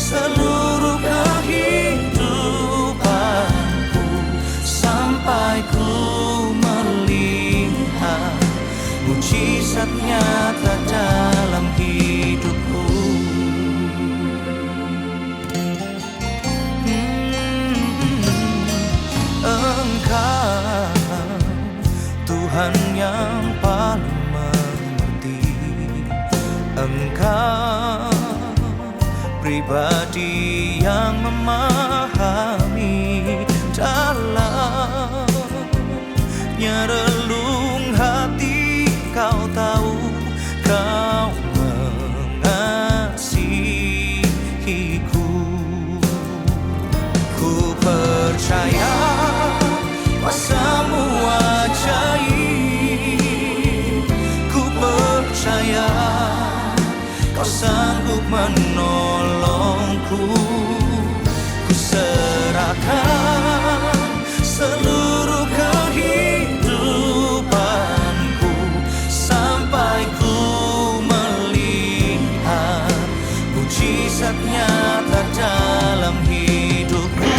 seluruh kehidupanku, sampai ku melihat mujizat nyata dalam hidupku. Engkau Tuhan yang paling mengerti, Engkau pribadi yang memahami dalamnya relung hati. Kau tahu, kau mengasihiku. Ku percaya kuasa-Mu ajaib, ku percaya Kau sanggup menolongku. Ku serahkan seluruh kehidupanku, sampai ku melihat mujizat nyata dalam hidupku.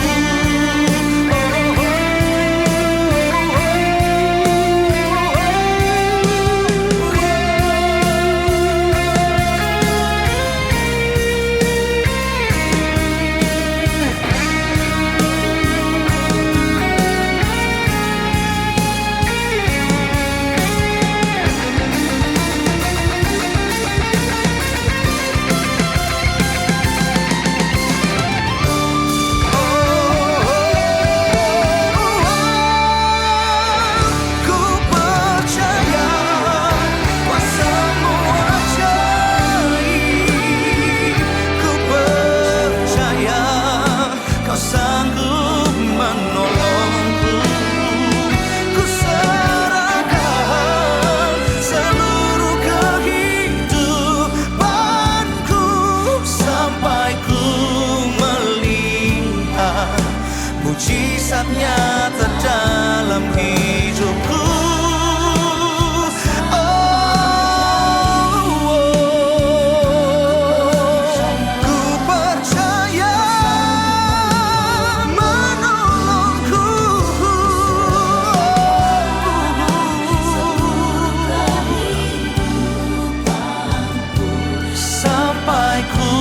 Mujizat nyata dalam hidupku. Ku percaya menolongku, sampai ku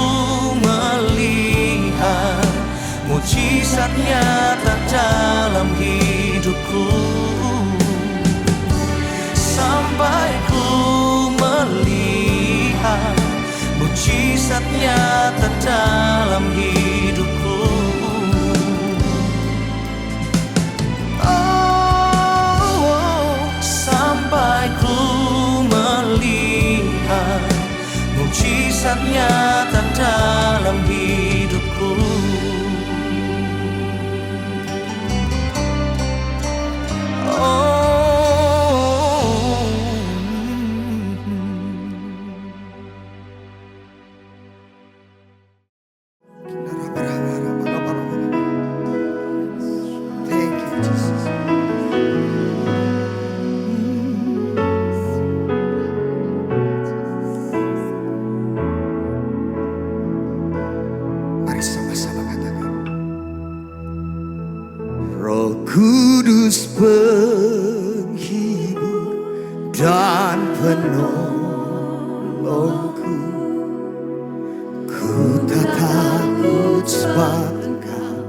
melihat mujizat nyata dalam hidupku, sampai ku melihat mujizat nyata dalam hidupku. Sampai ku melihat mujizat nyata dalam hidupku. Roh Kudus penghibur dan penolongku, ku tak takut sebab Engkau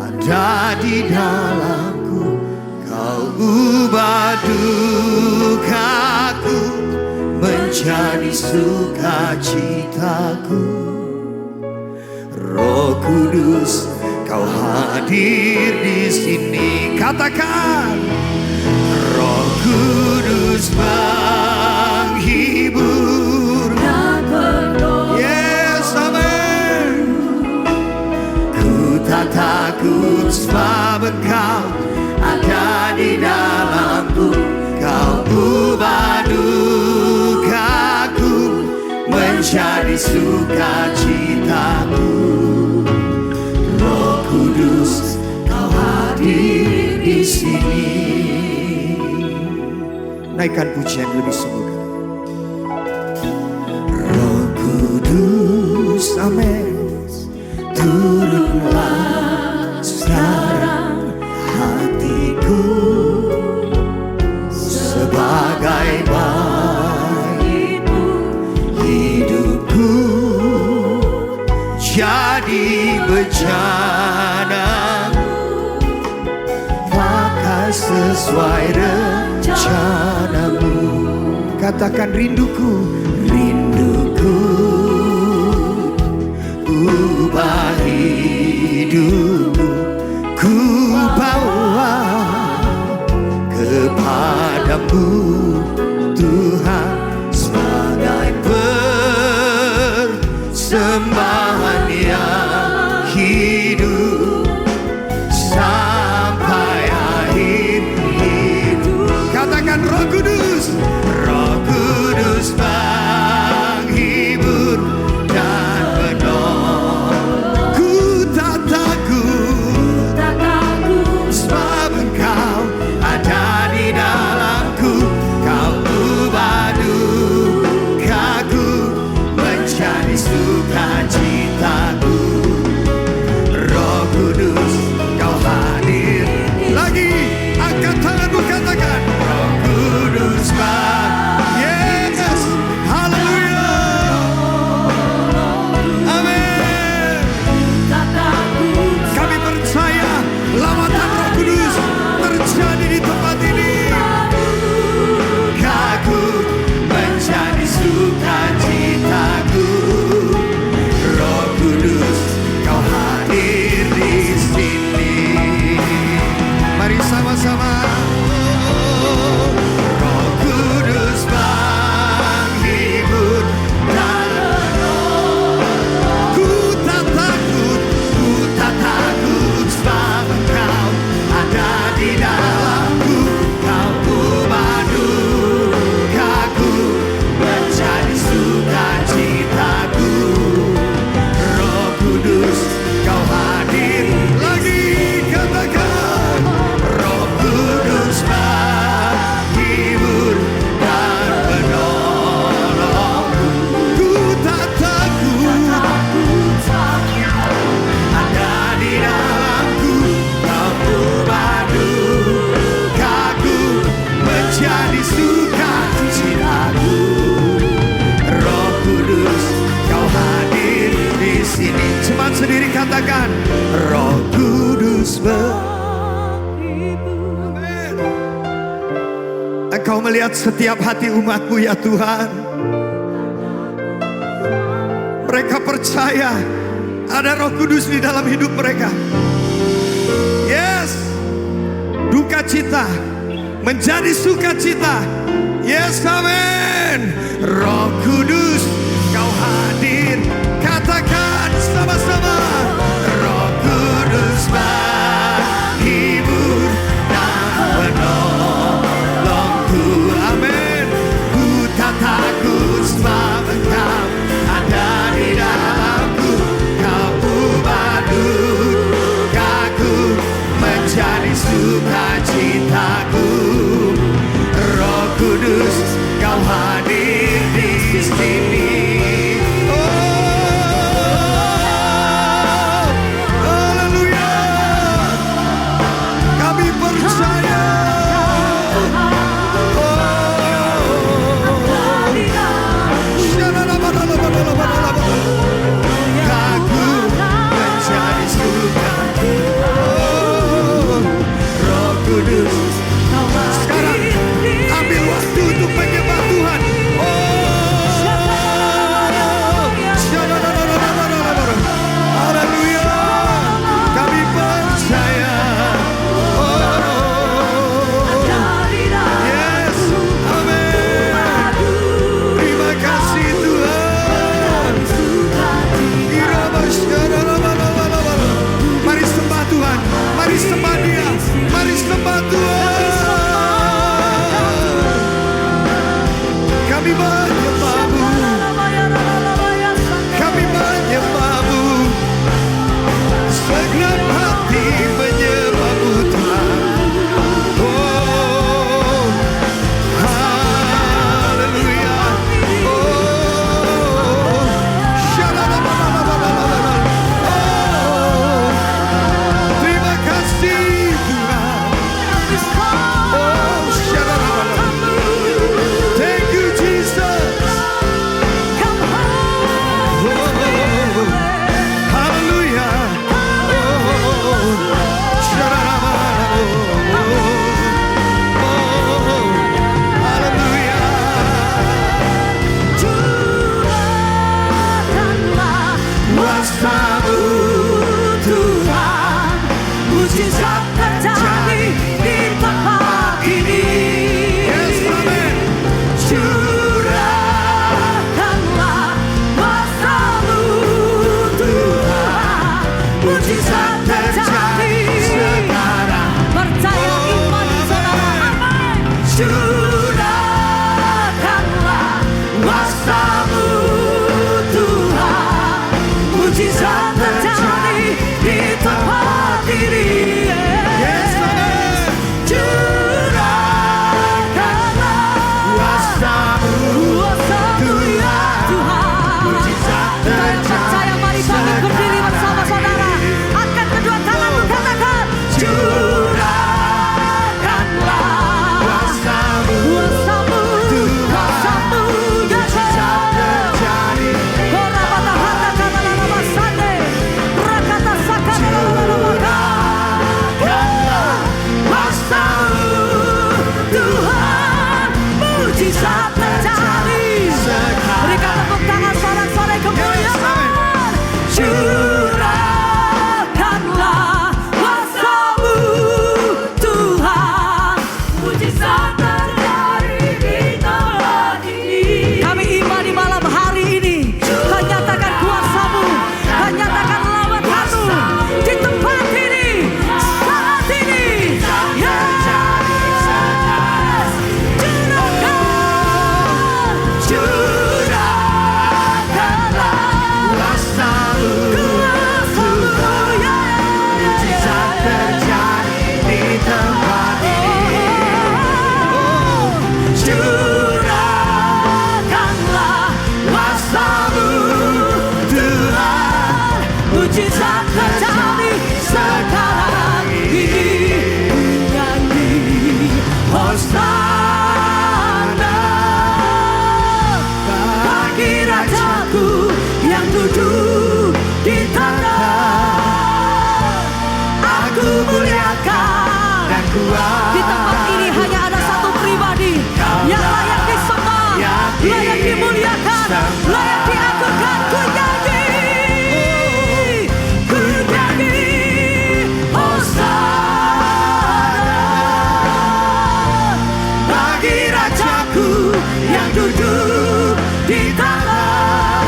ada di dalamku. Kau ubah dukaku menjadi sukacitaku. Roh Kudus, Kau hadir di sini. Katakan, Roh Kudus menghibur dan penolong. Yes, amen. Ku tak takut sebab Engkau ada di dalamku. Kau ubah dukaku menjadi sukacitaku. Roh Kudus, Kau hadir di sini. Naikkan pujian lebih sungguh. Roh Kudus, amin. turunlah sekarang hatiku sebagai bayimu, hidupku jadi bencana, pakai sesuai rencanamu. Katakan rinduku, rinduku, ubah hidupku, ku bawa kepadamu Tuhan sebagai persembahan yang hidup sampai akhir hidup. Katakan Roh Kudus, Roh Kudus penghibur dan penolong. Ku tak takut, sebab Engkau ada di dalamku. Kau ubah dukaku menjadi sukacitaku. Roh Kudus, Kau hadir lagi. Angkat tanganmu, katakan Roh Kudus Bang. Yes, haleluya, amin. Kami percaya lawatan Roh Kudus terjadi di tempat ini. Kaku menjadi sukacitaku. Roh Kudus, Kau hadir di sini. Mari sama-sama. Roh Kudus penghibur dan penolong. Ku tak takut, sebab Engkau ada di dalamku. Kau ubah dukaku menjadi sukacitaku. Roh Kudus, Kau hadir lagi. Katakan Roh Kudus penghibur dan penolong. Ku tak takut, ada di dalamku. Kau ubah dukaku menjadi sukacitaku. Roh Kudus, Kau hadir di sini. Cepat sendiri katakan Roh Kudus penghibur. Amin. Engkau melihat setiap hati umat-Mu ya Tuhan. Mereka percaya ada Roh Kudus di dalam hidup mereka. Yes, duka cita menjadi sukacita. Yes, amin. Roh Kudus, Kau hadir. Katakan sama-sama. Roh Kudus penghibur dan penolongku. Amin. Ku tak takut sebab Engkau ada di dalamku. Kau ubah dukaku menjadi sukacitaku. Roh Kudus, Kau hadir di sini. kuasa-Mu Tuhan, mujizat terjadi di tempat ini. Yes, amen. Curahkanlah kuasa-Mu Tuhan, mujizat terjadi sekarang. Percaya iman saudara, amin. Curahkanlah kuasa-Mu Tuhan, mujizat terjadi di tempat ini. Yes, amen. Curahkanlah kuasa-Mu Tuhan, mujizat terjadi. Mari bangkit berdiri bersama saudara. Angkat kedua tanganmu, katakan curahkanlah kuasa-Mu Tuhan, mujizat terjadi. Korabata harta karana nama sande, rakata sakana nama. Kuasa-Mu Tuhan, mujizat terjadi. Berikan tepuk tangan sorak-sorai kemuliaan. Curahkanlah kuasa-Mu Tuhan, mujizat terjadi di tempat ini. Kami iman di malam hari ini, Kau nyatakan kuasa-Mu, Kau nyatakan lawatan-Mu di tempat ini, saat ini. Yes. Curahkanlah kuasa-Mu Tuhan, mujizat terjadi di tempat ini. Curahkanlah kuasa-Mu Tuhan, mujizat terjadi sekarang ini. Nyanyi Hosana bagi Rajaku yang duduk di tanah. Aku muliakan dan kuat. Di tempat ini hanya ada satu pribadi yang layak disembah, layak dimuliakan, layak diagungkan. Ku nyanyi Hosana bagi Rajaku yang duduk di tanah.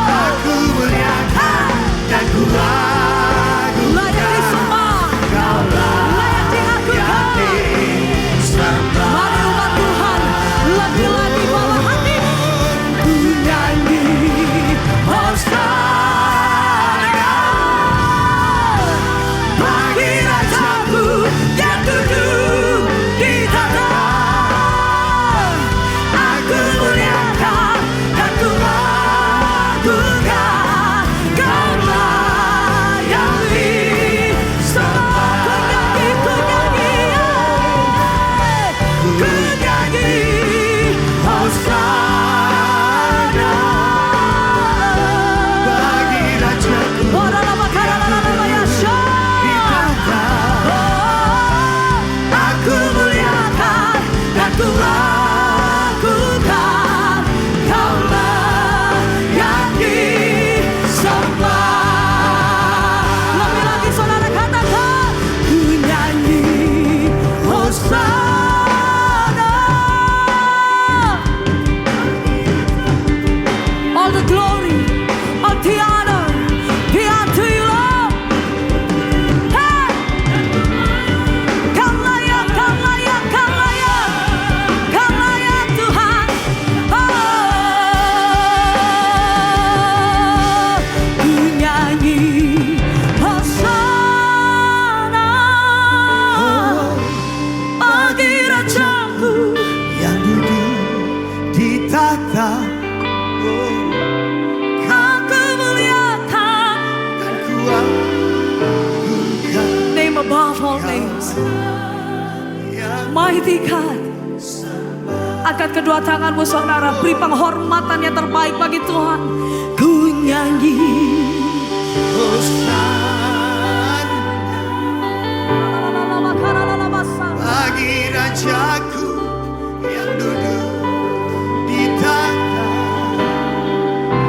Aku muliakan dan kuat, layak disembah, layak diagungkan. Mari umat Tuhan, lagi-lagi bawa hati. Ku nyanyi Hosana bagi Rajaku yang duduk di tanah. Aku muliakan dan ku agungkan. Kaulah yang disembah. Ku nyanyi Hosana bagi Rajaku di tanah. Aku muliakan dan ku agungkan. Kaulah yang disembah. Lebih lagi saudara katakan, ku nyanyi Hosana. All the glory, all the honor, be unto you, Lord. Hey! Kau layak, Kau layak, Kau layak, Kau layak Tuhan. Ku nyanyi Hosana bagi Rajaku yang duduk di tahta. Aku muliakan dan ku agungkan. Name above all names, mighty God. Angkat kedua tanganmu saudara, beri penghormatan yang terbaik bagi Tuhan. Ku nyanyi Hosana bagi Rajaku yang duduk di tahta.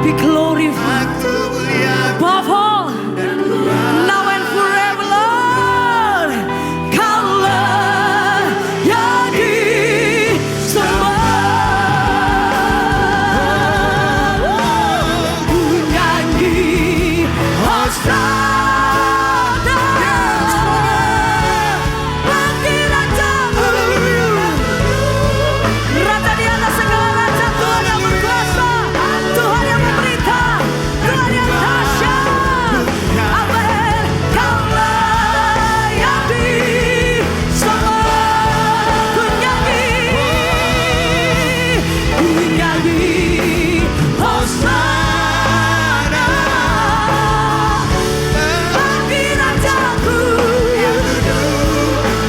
Be glorified. above all, now and forever, Lord. Kaulah yang disembah. Ku nyanyi Hosana bagi Rajamu. Raja di atas segala raja, Tuhan yang berkuasa, Tuhan yang memerintah, Tuhan yang dahsyat. Amin. Kaulah yang disembah. Ku nyanyi Hosana bagi Rajaku.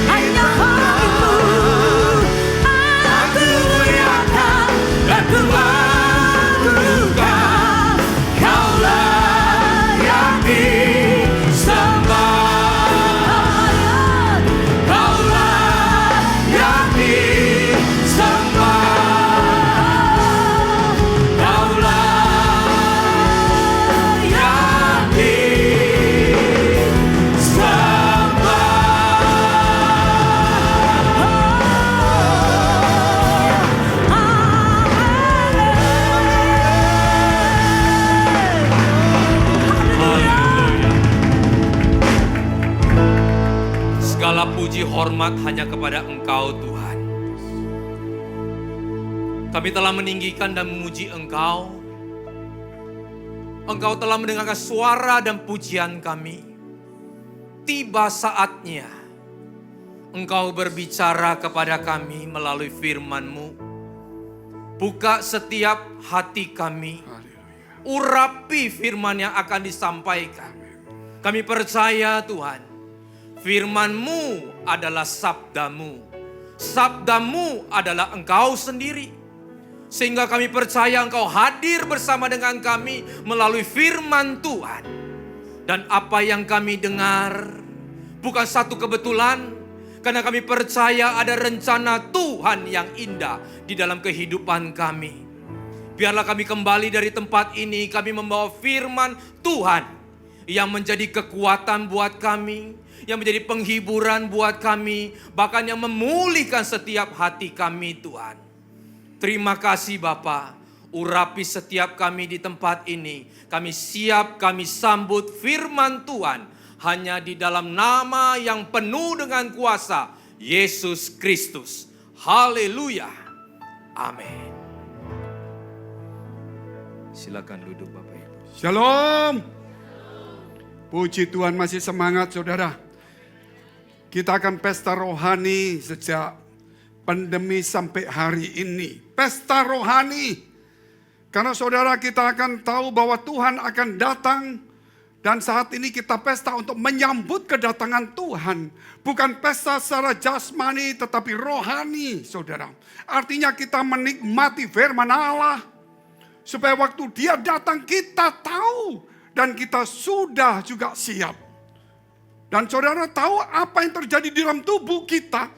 Hanya bagimu aku beriakan dan ku agungkan. Kaulah yang disembah. Kaulah yang disembah. Kaulah yang Segala puji hormat hanya kepada Engkau Tuhan. Kami telah meninggikan dan memuji Engkau. Engkau telah mendengarkan suara dan pujian kami. Tiba saatnya Engkau berbicara kepada kami melalui firman-Mu. Buka setiap hati kami. Urapi firman yang akan disampaikan. Kami percaya Tuhan, firman-Mu adalah sabda-Mu. Sabda-Mu adalah Engkau sendiri. Sehingga kami percaya Engkau hadir bersama dengan kami melalui firman Tuhan. Dan apa yang kami dengar bukan satu kebetulan, karena kami percaya ada rencana Tuhan yang indah di dalam kehidupan kami. Biarlah kami kembali dari tempat ini, kami membawa firman Tuhan yang menjadi kekuatan buat kami, yang menjadi penghiburan buat kami, bahkan yang memulihkan setiap hati kami Tuhan. Terima kasih Bapa, urapi setiap kami di tempat ini. Kami siap, kami sambut firman Tuhan hanya di dalam nama yang penuh dengan kuasa, Yesus Kristus. Haleluya. Amin. Silakan duduk Bapak Ibu. Shalom. Puji Tuhan, masih semangat saudara. Kita akan pesta rohani sejak pandemi sampai hari ini. Pesta rohani. Karena saudara, kita akan tahu bahwa Tuhan akan datang. Dan saat ini kita pesta untuk menyambut kedatangan Tuhan. Bukan pesta secara jasmani tetapi rohani saudara. Artinya kita menikmati firman Allah. Supaya waktu Dia datang kita tahu. Dan kita sudah juga siap. Dan saudara tahu apa yang terjadi di dalam tubuh kita.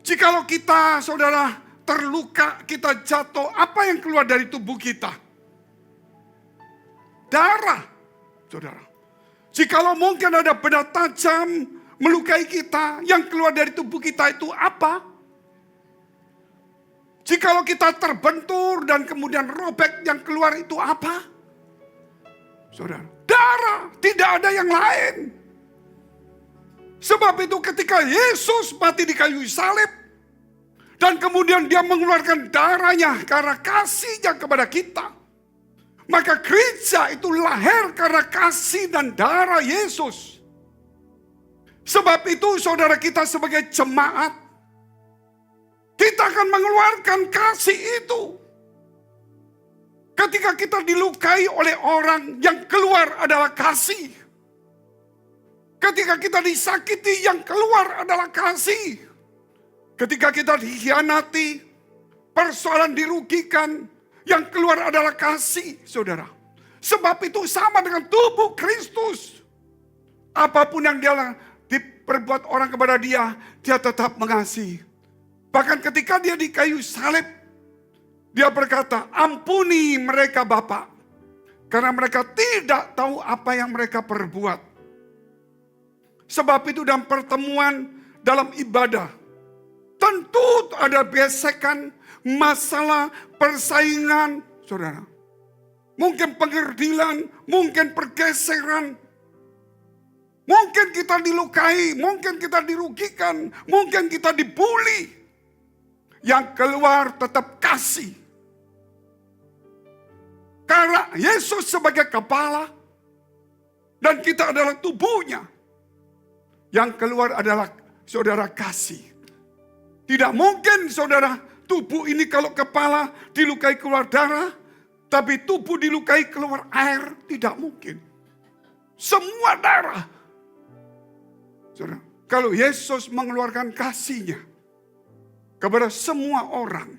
Jikalau kita saudara terluka, kita jatuh, apa yang keluar dari tubuh kita? Darah, saudara. Jikalau mungkin ada benda tajam melukai kita, yang keluar dari tubuh kita itu apa? Jikalau kita terbentur dan kemudian robek, yang keluar itu apa? Saudara, darah, tidak ada yang lain. Sebab itu ketika Yesus mati di kayu salib, dan kemudian Dia mengeluarkan darahnya karena kasih-Nya kepada kita, maka gereja itu lahir karena kasih dan darah Yesus. Sebab itu saudara, kita sebagai jemaat, kita akan mengeluarkan kasih itu. Ketika kita dilukai oleh orang, yang keluar adalah kasih. Ketika kita disakiti, yang keluar adalah kasih. Ketika kita dikhianati, persoalan dirugikan, yang keluar adalah kasih, saudara. Sebab itu sama dengan tubuh Kristus. Apapun yang Dia diperbuat orang kepada Dia, Dia tetap mengasihi. Bahkan ketika Dia di kayu salib, Dia berkata, ampuni mereka Bapa, Karena mereka tidak tahu apa yang mereka perbuat. Sebab itu dalam pertemuan, dalam ibadah, tentu ada gesekan, masalah, persaingan, saudara. Mungkin pengerdilan, mungkin pergeseran. Mungkin kita dilukai, mungkin kita dirugikan, mungkin kita dibully. Yang keluar tetap kasih. Karena Yesus sebagai kepala dan kita adalah tubuhnya. Yang keluar adalah saudara kasih. Tidak mungkin saudara tubuh ini kalau kepala dilukai keluar darah. Tapi tubuh dilukai keluar air. Tidak mungkin. Semua darah. Saudara, kalau Yesus mengeluarkan kasihnya kepada semua orang.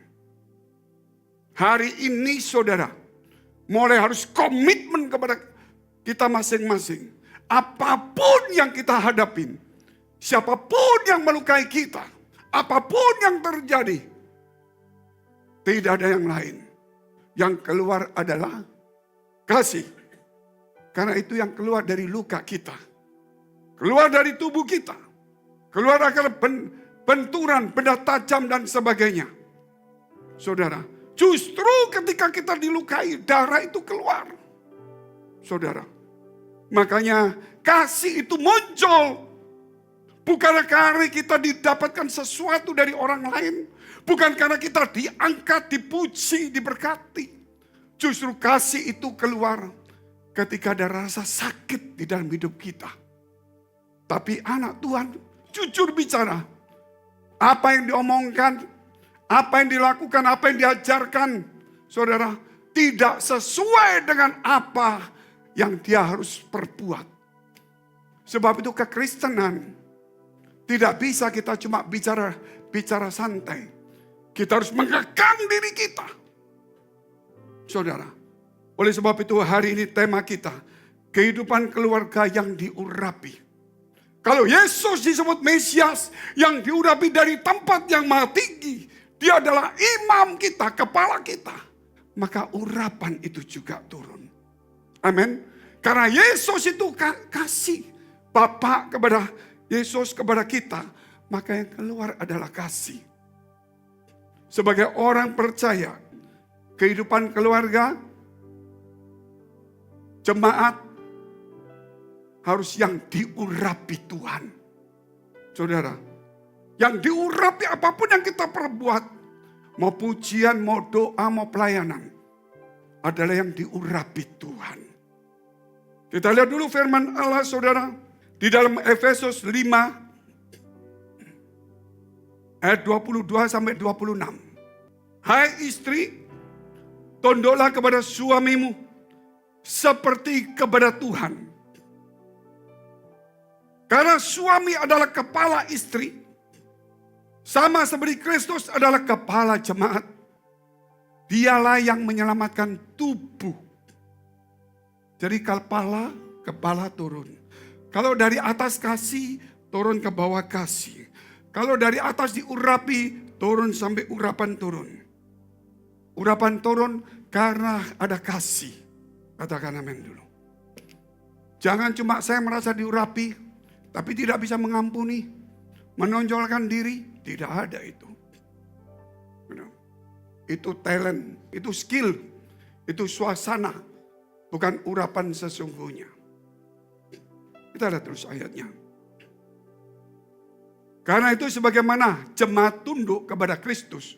Hari ini saudara. Mulai harus komitmen kepada kita masing-masing. Apapun yang kita hadapin. Siapapun yang melukai kita. Apapun yang terjadi. Tidak ada yang lain. Yang keluar adalah kasih. Karena itu yang keluar dari luka kita. Keluar dari tubuh kita. Keluar agar benturan, benda tajam dan sebagainya. Saudara, justru ketika kita dilukai, darah itu keluar. Saudara, makanya kasih itu muncul. Bukan karena kita didapatkan sesuatu dari orang lain. Bukan karena kita diangkat, dipuji, diberkati. Justru kasih itu keluar ketika ada rasa sakit di dalam hidup kita. Tapi anak Tuhan jujur bicara. Apa yang diomongkan, apa yang dilakukan, apa yang diajarkan. Saudara, tidak sesuai dengan apa yang dia harus perbuat. Sebab itu kekristenan tidak bisa kita cuma bicara santai. Kita harus mengekang diri kita. Saudara, oleh sebab itu hari ini tema kita, kehidupan keluarga yang diurapi. Kalau Yesus disebut Mesias yang diurapi dari tempat yang maha tinggi, dia adalah imam kita, kepala kita. Maka urapan itu juga turun. Amin. Karena Yesus itu kasih. Bapa kepada Yesus kepada kita. Maka yang keluar adalah kasih. Sebagai orang percaya, kehidupan keluarga, jemaat, harus yang diurapi Tuhan. Saudara, yang diurapi apapun yang kita perbuat, mau pujian, mau doa, mau pelayanan, adalah yang diurapi Tuhan. Kita lihat dulu firman Allah saudara, di dalam Efesus 5, ayat 22 sampai 26. Hai istri, tunduklah kepada suamimu seperti kepada Tuhan. Karena suami adalah kepala istri, sama seperti Kristus adalah kepala jemaat. Dialah yang menyelamatkan tubuh. Jadi kepala turun. Kalau dari atas kasih, turun ke bawah kasih. Kalau dari atas diurapi, turun sampai urapan turun. Urapan turun karena ada kasih. Katakan amin dulu. Jangan cuma saya merasa diurapi, tapi tidak bisa mengampuni. Menonjolkan diri, tidak ada itu. Itu talent, itu skill, itu suasana. Bukan urapan sesungguhnya. Kita lihat terus ayatnya. Karena itu sebagaimana jemaat tunduk kepada Kristus,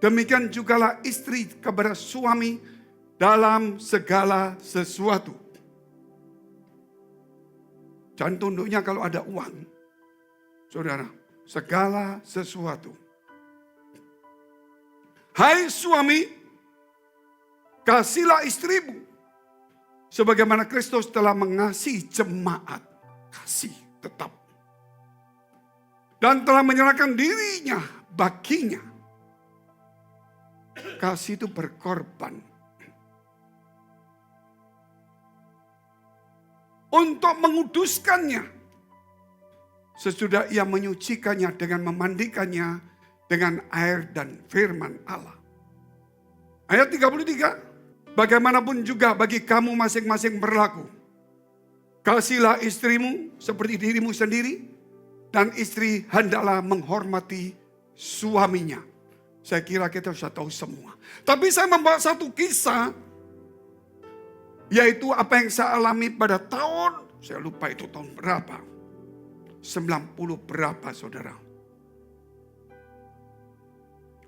demikian jugalah istri kepada suami dalam segala sesuatu. Jangan tunduknya kalau ada uang. Saudara, segala sesuatu. Hai suami, kasihlah istrimu sebagaimana Kristus telah mengasihi jemaat. Kasih tetap. Dan telah menyerahkan dirinya baginya. Kasih itu berkorban. Untuk menguduskannya. Sesudah ia menyucikannya dengan memandikannya dengan air dan firman Allah. Ayat 33. Bagaimanapun juga bagi kamu masing-masing berlaku. Kasihilah istrimu seperti dirimu sendiri, dan istri hendaklah menghormati suaminya. Saya kira kita sudah tahu semua. Tapi saya membawa satu kisah, yaitu apa yang saya alami pada tahun, saya lupa itu tahun berapa. 90 berapa saudara.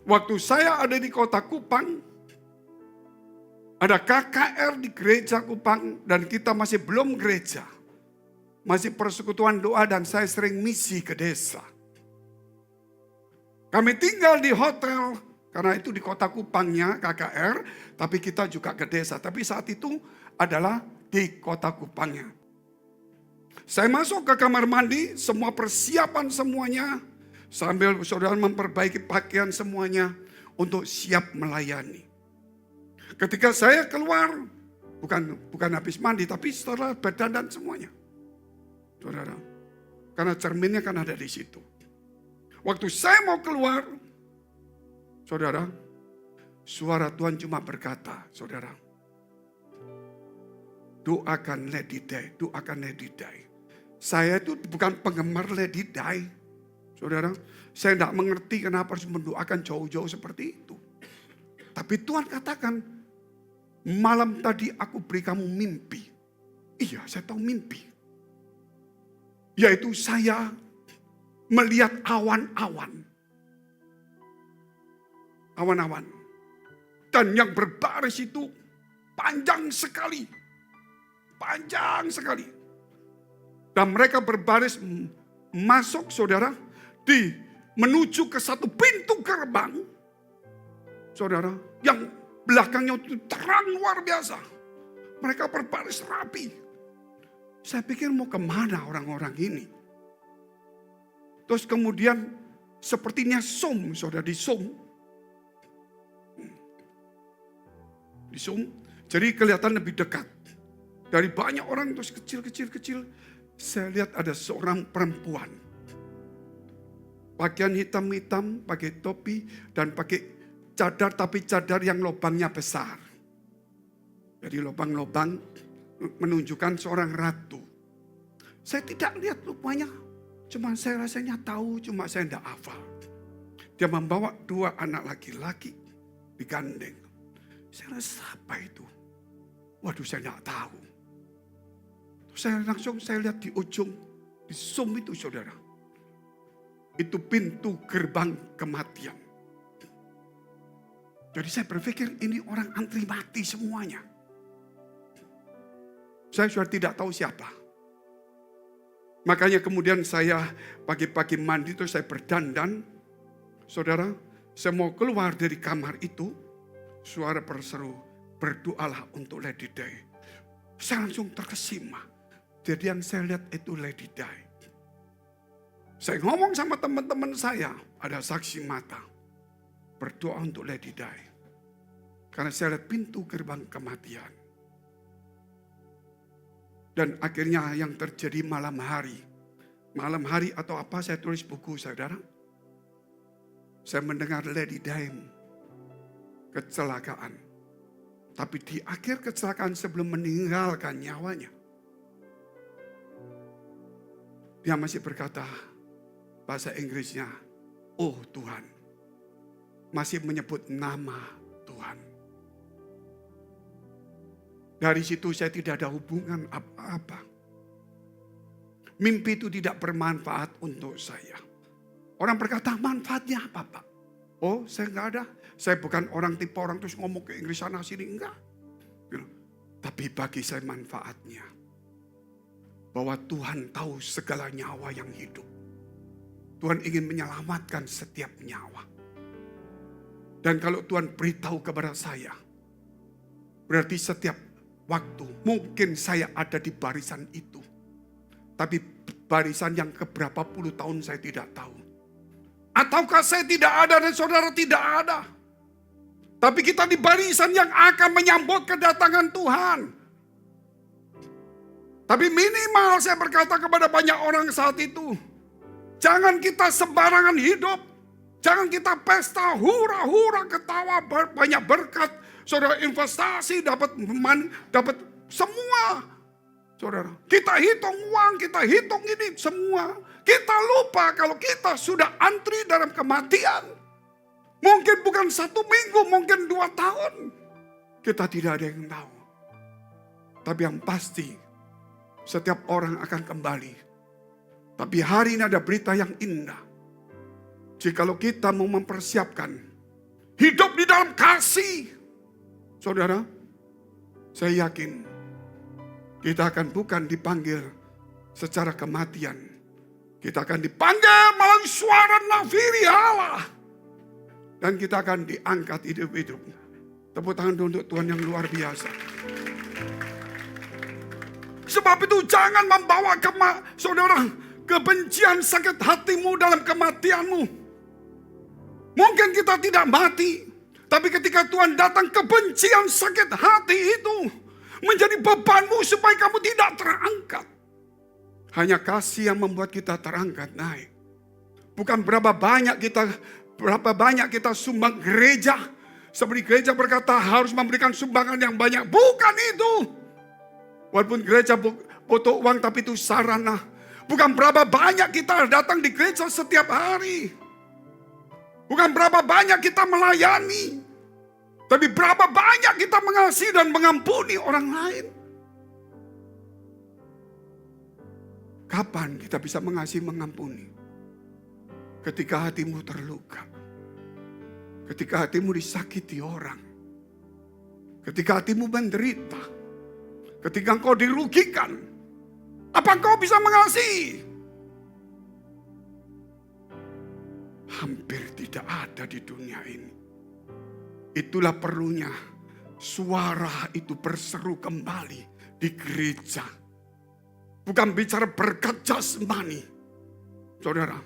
Waktu saya ada di kota Kupang, ada KKR di gereja Kupang dan kita masih belum gereja. Masih persekutuan doa dan saya sering misi ke desa. Kami tinggal di hotel, karena itu di kota Kupangnya KKR, tapi kita juga ke desa. Tapi saat itu adalah di kota Kupangnya. Saya masuk ke kamar mandi, semua persiapan semuanya, sambil saudara memperbaiki pakaian semuanya untuk siap melayani. Ketika saya keluar, bukan habis mandi, tapi setelah berdandan semuanya. Saudara, karena cerminnya kan ada di situ. Waktu saya mau keluar, saudara, suara Tuhan cuma berkata, saudara, doakan Lady Day, doakan Lady Day. Saya itu bukan penggemar Lady Day, saudara. Saya tidak mengerti kenapa harus mendoakan jauh-jauh seperti itu. Tapi Tuhan katakan, malam tadi aku beri kamu mimpi. Iya, saya tahu mimpi. Yaitu saya melihat awan-awan. Awan-awan. Dan yang berbaris itu panjang sekali. Panjang sekali. Dan mereka berbaris masuk saudara. Menuju ke satu pintu gerbang. Saudara. Yang belakangnya itu terang luar biasa. Mereka berbaris rapi. Saya pikir mau kemana orang-orang ini. Terus kemudian sepertinya zoom, saudara, di zoom. Di zoom, jadi kelihatan lebih dekat. Dari banyak orang terus kecil, saya lihat ada seorang perempuan. Pakaian hitam-hitam, pakai topi, dan pakai cadar, tapi cadar yang lubangnya besar. Jadi lubang-lubang menunjukkan seorang ratu. Saya tidak lihat rupanya, cuma saya rasanya tahu, cuma saya tidak hafal. Dia membawa 2 anak laki-laki digandeng. Saya rasa apa itu? Waduh, saya tidak tahu. Saya lihat di ujung, di zoom itu saudara. Itu pintu gerbang kematian. Jadi saya berpikir ini orang antri mati semuanya. Saya sudah tidak tahu siapa. Makanya kemudian saya pagi-pagi mandi terus saya berdandan. Saudara, saya mau keluar dari kamar itu. Suara berseru, berdoalah untuk Lady Day. Saya langsung terkesima. Jadi yang saya lihat itu Lady Day. Saya ngomong sama teman-teman saya, ada saksi mata. Berdoa untuk Lady Day. Karena saya lihat pintu gerbang kematian. Dan akhirnya yang terjadi malam hari. Malam hari atau apa saya tulis buku saudara. Saya mendengar Lady Day kecelakaan. Tapi di akhir kecelakaan sebelum meninggalkan nyawanya. Dia masih berkata bahasa Inggrisnya, oh Tuhan. Masih menyebut nama Tuhan. Dari situ saya tidak ada hubungan apa-apa. Mimpi itu tidak bermanfaat untuk saya. Orang berkata, manfaatnya apa Pak? Oh, saya enggak ada. Saya bukan orang tipe orang terus ngomong ke Inggris sana sini, enggak. Tapi bagi saya manfaatnya. Bahwa Tuhan tahu segala nyawa yang hidup. Tuhan ingin menyelamatkan setiap nyawa. Dan kalau Tuhan beritahu kepada saya, berarti setiap waktu mungkin saya ada di barisan itu. Tapi barisan yang keberapa puluh tahun saya tidak tahu. Ataukah saya tidak ada dan saudara tidak ada. Tapi kita di barisan yang akan menyambut kedatangan Tuhan. Tapi minimal saya berkata kepada banyak orang saat itu. Jangan kita sembarangan hidup. Jangan kita pesta hura-hura ketawa banyak berkat. saudara investasi, dapat dapat semua. Saudara, kita hitung uang, kita hitung ini semua. Kita lupa kalau kita sudah antri dalam kematian. Mungkin bukan 1 minggu, mungkin 2 tahun. Kita tidak ada yang tahu. Tapi yang pasti, setiap orang akan kembali. Tapi hari ini ada berita yang indah. Jikalau kita mau mempersiapkan hidup di dalam kasih, saudara, saya yakin kita akan bukan dipanggil secara kematian. Kita akan dipanggil melalui suara nafiri Allah. Dan kita akan diangkat hidup-hidup. Tepuk tangan untuk Tuhan yang luar biasa. Sebab itu jangan membawa saudara kebencian sakit hatimu dalam kematianmu. Mungkin kita tidak mati. Tapi ketika Tuhan datang, kebencian sakit hati itu menjadi bebanmu supaya kamu tidak terangkat. Hanya kasih yang membuat kita terangkat naik. Bukan berapa banyak kita sumbang gereja. Seperti gereja berkata harus memberikan sumbangan yang banyak. Bukan itu. Walaupun gereja butuh uang tapi itu sarana. Bukan berapa banyak kita datang di gereja setiap hari. Bukan berapa banyak kita melayani. Tapi berapa banyak kita mengasihi dan mengampuni orang lain. Kapan kita bisa mengasihi mengampuni? Ketika hatimu terluka. Ketika hatimu disakiti orang. Ketika hatimu menderita. Ketika engkau dirugikan. Apa engkau bisa mengasihi? Hampir tidak ada di dunia ini. Itulah perlunya suara itu berseru kembali di gereja. Bukan bicara berkat jasmani. Saudara,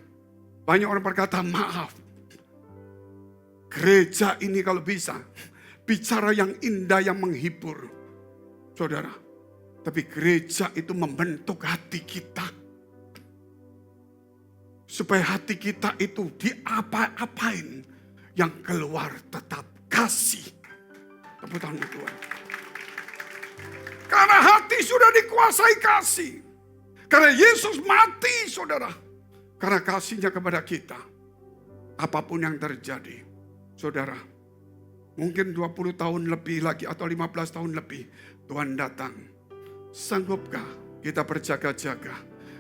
banyak orang berkata maaf. Gereja ini kalau bisa bicara yang indah, yang menghibur. Saudara, tapi gereja itu membentuk hati kita. Supaya hati kita itu diapa-apain, yang keluar tetap kasih. Tepuk tangan Tuhan. Karena hati sudah dikuasai kasih. Karena Yesus mati, saudara. Karena kasihnya kepada kita. Apapun yang terjadi. Saudara, mungkin 20 tahun lebih lagi atau 15 tahun lebih Tuhan datang. Sanggupkah kita berjaga-jaga?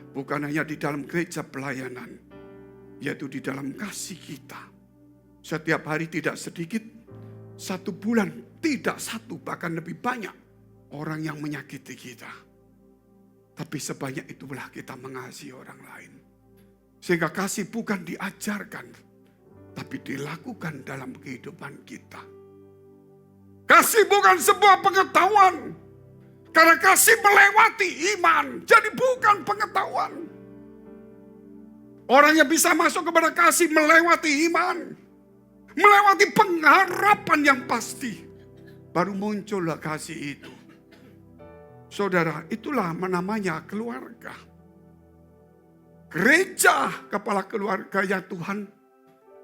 Bukan hanya di dalam gereja pelayanan, yaitu di dalam kasih kita. Setiap hari tidak sedikit, 1 bulan tidak 1, bahkan lebih banyak orang yang menyakiti kita. Tapi sebanyak itulah kita mengasihi orang lain. Sehingga kasih bukan diajarkan, tapi dilakukan dalam kehidupan kita. Kasih bukan sebuah pengetahuan. Karena kasih melewati iman. Jadi bukan pengetahuan. Orang yang bisa masuk kepada kasih melewati iman. Melewati pengharapan yang pasti. Baru muncullah kasih itu. Saudara, itulah namanya keluarga. Gereja, kepala keluarga ya Tuhan.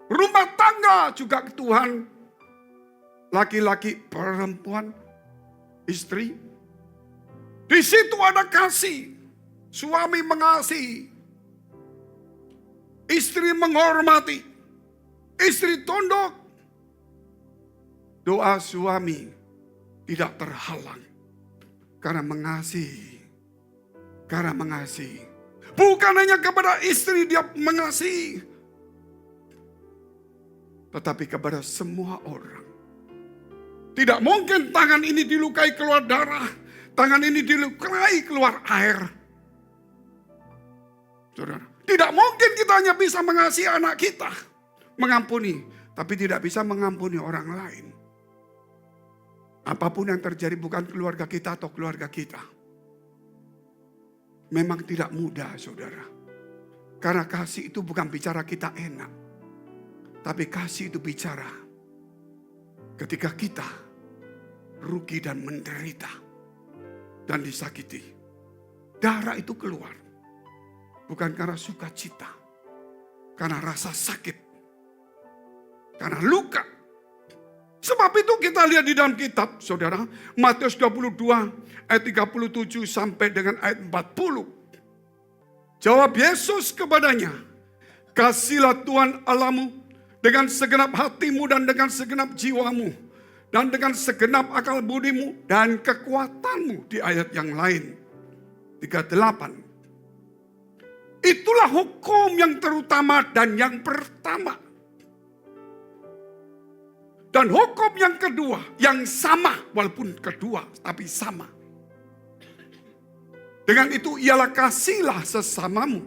Rumah tangga juga Tuhan. Laki-laki, perempuan, istri. Di situ ada kasih. Suami mengasihi. Istri menghormati. Istri tunduk. Doa suami tidak terhalang. Karena mengasihi. Karena mengasihi. Bukan hanya kepada istri dia mengasihi. Tetapi kepada semua orang. Tidak mungkin tangan ini dilukai keluar darah. Tangan ini dilukai keluar air. Saudara, tidak mungkin kita hanya bisa mengasihi anak kita. Mengampuni. Tapi tidak bisa mengampuni orang lain. Apapun yang terjadi bukan keluarga kita atau keluarga kita. Memang tidak mudah, saudara. Karena kasih itu bukan bicara kita enak. Tapi kasih itu bicara ketika kita rugi dan menderita. Dan disakiti. Darah itu keluar. Bukan karena sukacita. Karena rasa sakit. Karena luka. Sebab itu kita lihat di dalam kitab, saudara, Matius 22 ayat 37 sampai dengan ayat 40. Jawab Yesus kepadanya, kasihlah Tuhan Allahmu dengan segenap hatimu dan dengan segenap jiwamu dan dengan segenap akal budimu dan kekuatanmu. Di ayat yang lain, 38. Itulah hukum yang terutama dan yang pertama. Dan hukum yang kedua, yang sama, walaupun kedua, tapi sama. Dengan itu ialah kasihlah sesamamu.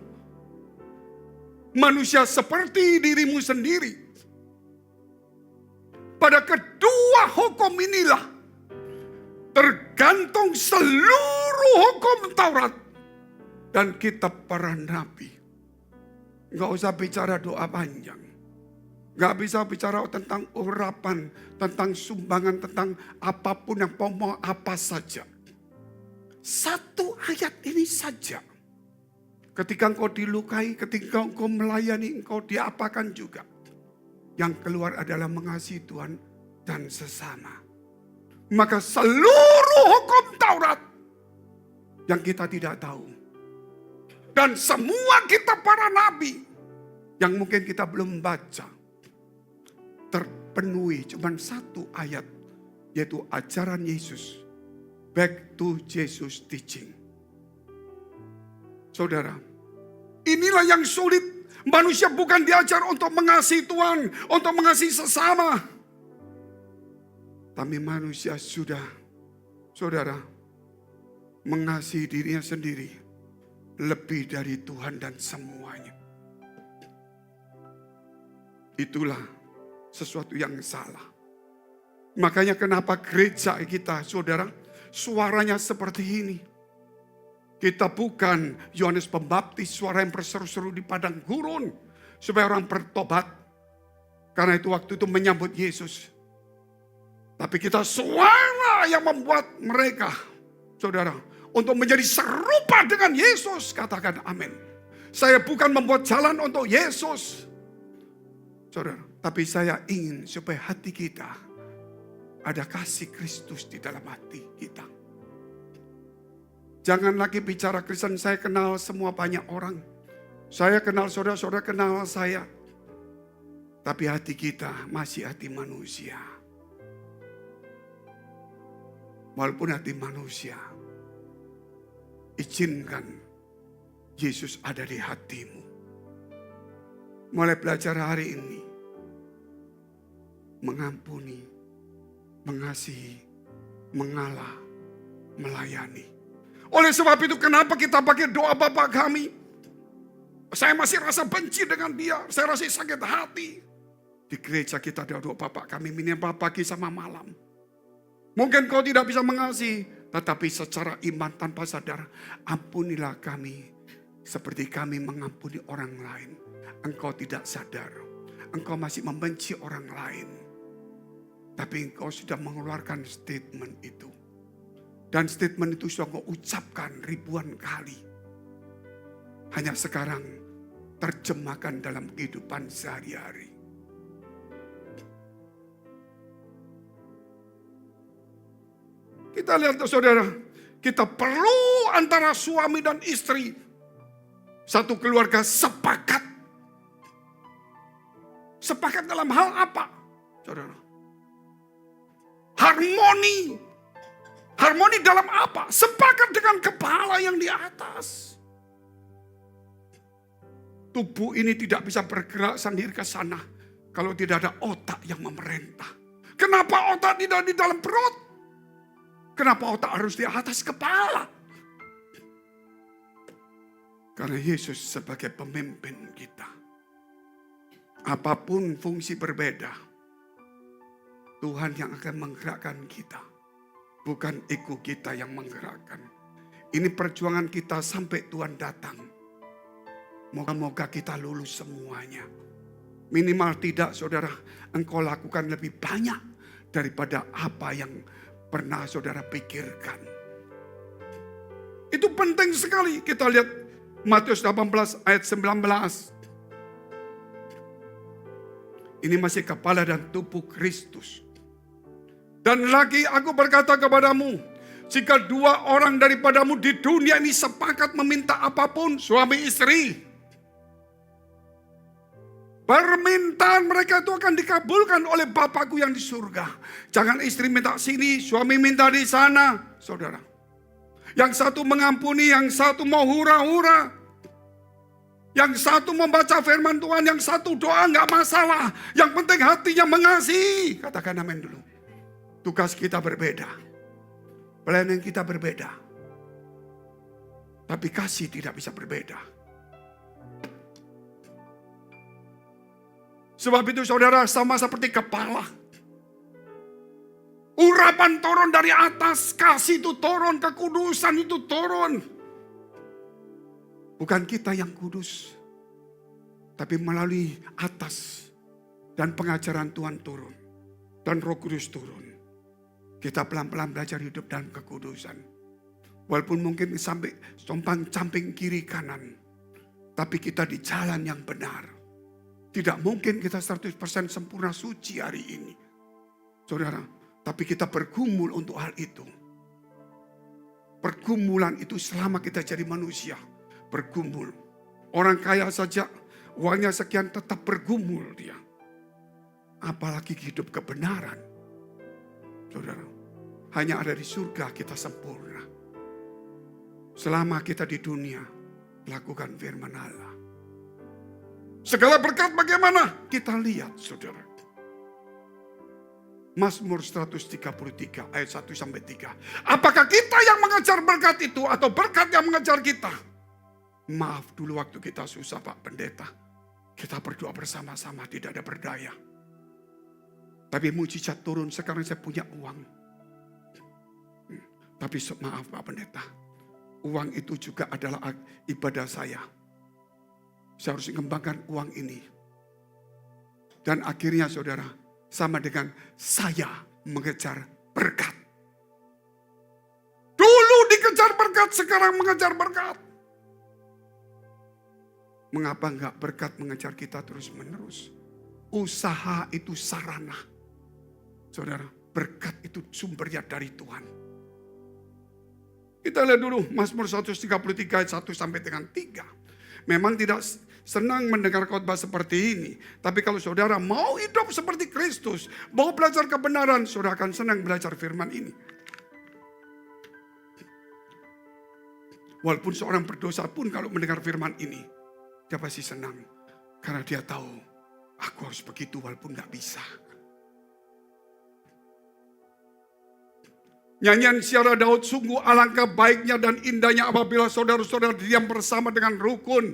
Manusia seperti dirimu sendiri. Pada kedua hukum inilah tergantung seluruh hukum Taurat dan kitab para nabi. Enggak usah bicara doa panjang. Gak bisa bicara tentang urapan, tentang sumbangan, tentang apapun yang mau apa saja. Satu ayat ini saja. Ketika engkau dilukai, ketika engkau melayani, engkau diapakan juga. Yang keluar adalah mengasihi Tuhan dan sesama. Maka seluruh hukum Taurat yang kita tidak tahu. Dan semua kitab para nabi yang mungkin kita belum baca. Terpenuhi cuma satu ayat, yaitu ajaran Yesus. Back to Jesus teaching. Saudara, inilah yang sulit. Manusia bukan diajar untuk mengasihi Tuhan, untuk mengasihi sesama. Tapi manusia sudah, saudara, mengasihi dirinya sendiri lebih dari Tuhan dan semuanya. Itulah sesuatu yang salah. Makanya kenapa gereja kita, saudara, suaranya seperti ini. Kita bukan Yohanes Pembaptis, suara yang berseru-seru di padang gurun supaya orang bertobat. Karena itu waktu itu menyambut Yesus. Tapi kita suara yang membuat mereka, saudara, untuk menjadi serupa dengan Yesus. Katakan amin. Saya bukan membuat jalan untuk Yesus, saudara. Tapi saya ingin supaya hati kita ada kasih Kristus di dalam hati kita. Jangan lagi bicara Kristen, saya kenal semua banyak orang. Saya kenal saudara-saudara kenal saya. Tapi hati kita masih hati manusia. Walaupun hati manusia, izinkan Yesus ada di hatimu. Mulai belajar hari ini. Mengampuni, mengasihi, mengalah, melayani. Oleh sebab itu kenapa kita pakai doa Bapa kami? Saya masih rasa benci dengan dia, saya rasa sakit hati. Di gereja kita ada doa Bapa kami minimal pagi sama malam. Mungkin kau tidak bisa mengasihi, tetapi secara iman tanpa sadar, ampunilah kami seperti kami mengampuni orang lain. Engkau tidak sadar, engkau masih membenci orang lain. Tapi engkau sudah mengeluarkan statement itu. Dan statement itu sudah engkau ucapkan ribuan kali. Hanya sekarang terjemahkan dalam kehidupan sehari-hari. Kita lihat saudara, kita perlu antara suami dan istri. Satu keluarga sepakat. Sepakat dalam hal apa? Saudara. Harmoni. Harmoni dalam apa? Sepakat dengan kepala yang di atas. Tubuh ini tidak bisa bergerak sendiri ke sana kalau tidak ada otak yang memerintah. Kenapa otak tidak di dalam perut? Kenapa otak harus di atas kepala? Karena Yesus sebagai pemimpin kita. Apapun fungsi berbeda, Tuhan yang akan menggerakkan kita. Bukan ego kita yang menggerakkan. Ini perjuangan kita sampai Tuhan datang. Moga-moga kita lulus semuanya. Minimal tidak saudara, engkau lakukan lebih banyak daripada apa yang pernah saudara pikirkan. Itu penting sekali. Kita lihat Matius 18 ayat 19. Ini masih kepala dan tubuh Kristus. Dan lagi aku berkata kepadamu, jika 2 orang daripadamu di dunia ini sepakat meminta apapun, suami istri, permintaan mereka itu akan dikabulkan oleh Bapakku yang di surga. Jangan istri minta sini, suami minta di sana, saudara. Yang satu mengampuni, yang satu mau hura-hura. Yang satu membaca firman Tuhan, yang satu doa nggak masalah. Yang penting hatinya mengasihi. Katakan amin dulu. Tugas kita berbeda. Pelayanan kita berbeda. Tapi kasih tidak bisa berbeda. Sebab itu saudara, sama seperti kepala. Urapan turun dari atas, kasih itu turun, kekudusan itu turun. Bukan kita yang kudus, tapi melalui atas dan pengajaran Tuhan turun. Dan Roh Kudus turun. Kita pelan-pelan belajar hidup dalam kekudusan. Walaupun mungkin sampai compang-camping kiri kanan. Tapi kita di jalan yang benar. Tidak mungkin kita 100% sempurna suci hari ini. Saudara, tapi kita bergumul untuk hal itu. Pergumulan itu selama kita jadi manusia. Bergumul. Orang kaya saja uangnya sekian tetap bergumul dia. Apalagi hidup kebenaran. Saudara, hanya ada di surga kita sempurna. Selama kita di dunia, lakukan firman Allah. Segala berkat bagaimana? Kita lihat, saudara. Mazmur 133 ayat 1-3. Apakah kita yang mengejar berkat itu atau berkat yang mengejar kita? Maaf dulu waktu kita susah Pak Pendeta. Kita berdoa bersama-sama tidak ada berdaya. Tapi mujizat turun, sekarang saya punya uang. Tapi maaf Pak Pendeta, uang itu juga adalah ibadah saya. Saya harus mengembangkan uang ini. Dan akhirnya saudara, sama dengan saya mengejar berkat. Dulu dikejar berkat, sekarang mengejar berkat. Mengapa enggak berkat mengejar kita terus menerus? Usaha itu sarana. Saudara, berkat itu sumbernya dari Tuhan. Kita lihat dulu Mazmur 133 ayat 1-3. Memang tidak senang mendengar khotbah seperti ini. Tapi kalau saudara mau hidup seperti Kristus, mau belajar kebenaran, saudara akan senang belajar firman ini. Walaupun seorang berdosa pun kalau mendengar firman ini, dia pasti senang. Karena dia tahu, aku harus begitu walaupun gak bisa. Nyanyian Syara Daud, sungguh alangkah baiknya dan indahnya apabila saudara-saudara diam bersama dengan rukun.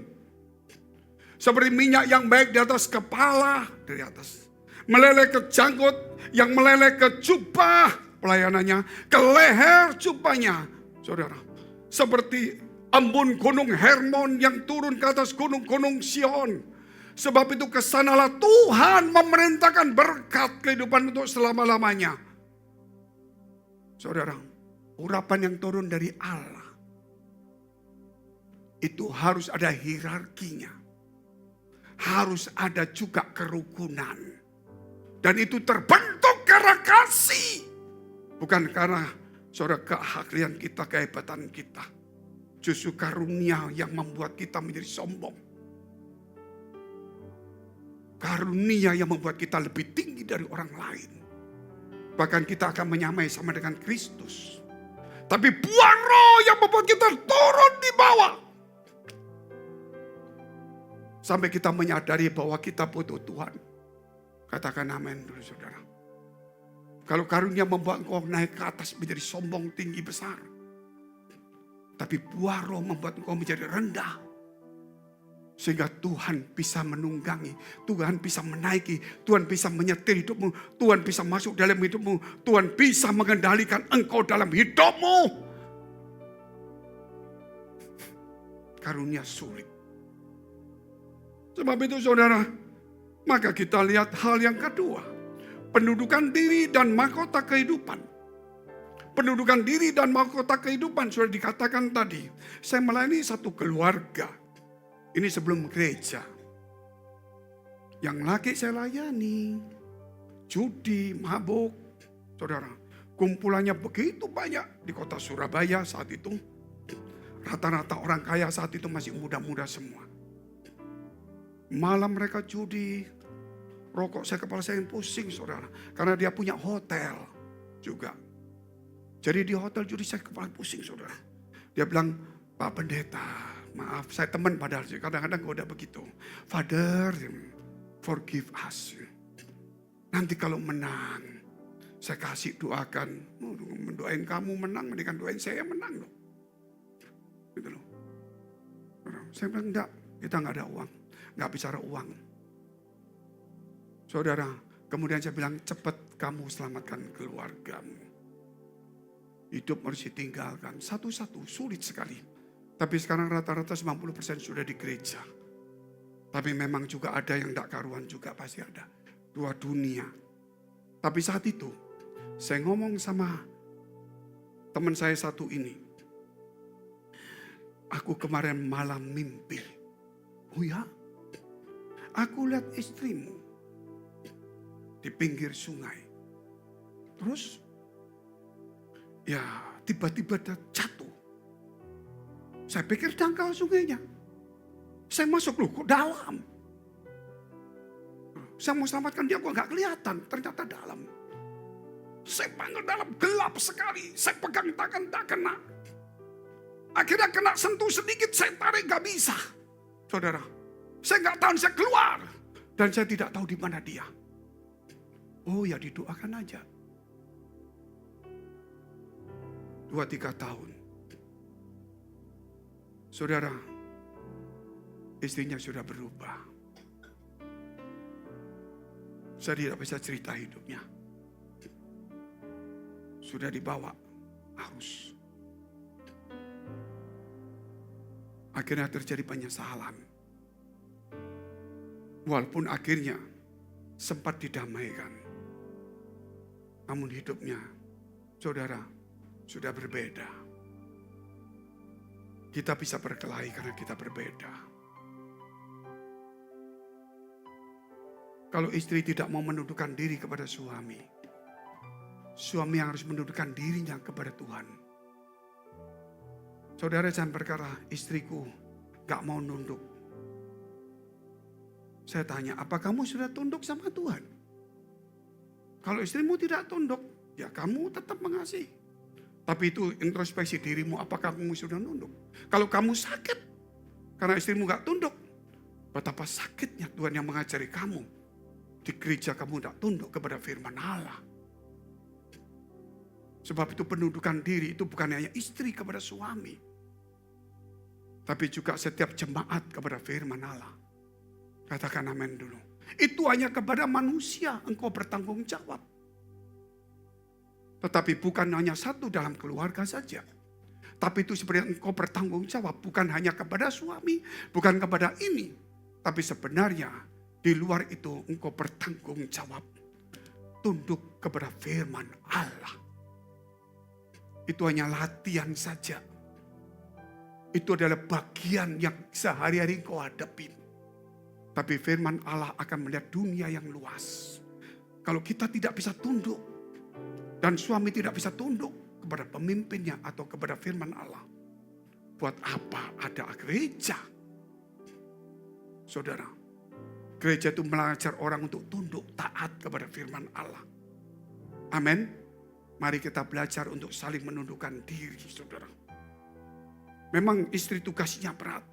Seperti minyak yang baik di atas kepala, dari atas. Meleleh ke janggut, yang meleleh ke jubah pelayanannya, ke leher jubahnya. Saudara, seperti embun gunung Hermon yang turun ke atas gunung-gunung Sion. Sebab itu kesanalah Tuhan memerintahkan berkat kehidupan untuk selama-lamanya. Saudara, urapan yang turun dari Allah itu harus ada hierarkinya. Harus ada juga kerukunan. Dan itu terbentuk karena kasih. Bukan karena saudara keahlian kita, kehebatan kita. Justru karunia yang membuat kita menjadi sombong. Karunia yang membuat kita lebih tinggi dari orang lain. Bahkan kita akan menyamai sama dengan Kristus. Tapi buah roh yang membuat kita turun di bawah. Sampai kita menyadari bahwa kita butuh Tuhan. Katakan amin dulu saudara. Kalau karunia membuat engkau naik ke atas menjadi sombong, tinggi, besar. Tapi buah roh membuat engkau menjadi rendah. Sehingga Tuhan bisa menunggangi, Tuhan bisa menaiki, Tuhan bisa menyetir hidupmu, Tuhan bisa masuk dalam hidupmu, Tuhan bisa mengendalikan engkau dalam hidupmu. Karunia sulit. Sebab itu saudara, maka kita lihat hal yang kedua. Pendudukan diri dan mahkota kehidupan. Pendudukan diri dan mahkota kehidupan sudah dikatakan tadi. Saya melayani satu keluarga. Ini sebelum gereja. Yang laki saya layani. Judi, mabuk. Saudara, Kumpulannya begitu banyak di kota Surabaya saat itu. Rata-rata orang kaya saat itu masih muda-muda semua. Malam mereka judi, rokok kepala saya yang pusing saudara. Karena dia punya hotel juga. Jadi di hotel judi saya kepala pusing saudara. Dia bilang, Pak Pendeta, maaf saya teman padahal kadang-kadang gue udah begitu. Father, forgive us. Nanti kalau menang, saya kasih doakan. Mendoain kamu menang, mendingan doain saya menang loh. Gitu loh. Saya bilang enggak, kita enggak ada uang. Enggak bicara uang. Saudara, kemudian saya bilang cepat kamu selamatkan keluargamu. Hidup harus ditinggalkan. Satu-satu sulit sekali. Tapi sekarang rata-rata 90% sudah di gereja. Tapi memang juga ada yang enggak karuan juga pasti ada. Dua dunia. Tapi saat itu saya ngomong sama teman saya satu ini. Aku kemarin malam mimpi. Oh ya? Aku lihat istrimu di pinggir sungai. Terus ya tiba-tiba dia jatuh. Saya pikir dangkal sungainya. Saya masuk loh kok dalam. Saya mau selamatkan dia kok gak kelihatan. Ternyata dalam. Saya panggil dalam gelap sekali. Saya pegang tangan tak kena. Akhirnya kena sentuh sedikit saya tarik gak bisa. Saudara. Saya gak tahan saya keluar. Dan saya tidak tahu di mana dia. Oh ya didoakan aja. 2-3 tahun. Saudara. Istrinya sudah berubah. Saya tidak bisa cerita hidupnya. Sudah dibawa arus. Akhirnya terjadi penyesalan. Walaupun akhirnya sempat didamaikan. Namun hidupnya, saudara, sudah berbeda. Kita bisa berkelahi karena kita berbeda. Kalau istri tidak mau menundukkan diri kepada suami, suami yang harus menundukkan dirinya kepada Tuhan. Saudara jangan berkata, istriku gak mau nunduk. Saya tanya, apa kamu sudah tunduk sama Tuhan? Kalau istrimu tidak tunduk, ya kamu tetap mengasihi. Tapi itu introspeksi dirimu, apakah kamu sudah nunduk? Kalau kamu sakit, karena istrimu gak tunduk, betapa sakitnya Tuhan yang mengajari kamu. Di gereja kamu tidak tunduk kepada firman Allah. Sebab itu penundukan diri itu bukan hanya istri kepada suami. Tapi juga setiap jemaat kepada firman Allah. Katakan amin dulu. Itu hanya kepada manusia engkau bertanggung jawab. Tetapi bukan hanya satu dalam keluarga saja. Tapi itu sebenarnya engkau bertanggung jawab. Bukan hanya kepada suami, bukan kepada ini. Tapi sebenarnya di luar itu engkau bertanggung jawab. Tunduk kepada firman Allah. Itu hanya latihan saja. Itu adalah bagian yang sehari-hari engkau hadapi. Tapi firman Allah akan melihat dunia yang luas. Kalau kita tidak bisa tunduk. Dan suami tidak bisa tunduk kepada pemimpinnya atau kepada firman Allah. Buat apa ada gereja? Saudara. Gereja itu mengajar orang untuk tunduk taat kepada firman Allah. Amin. Mari kita belajar untuk saling menundukkan diri, saudara. Memang istri tugasnya berat.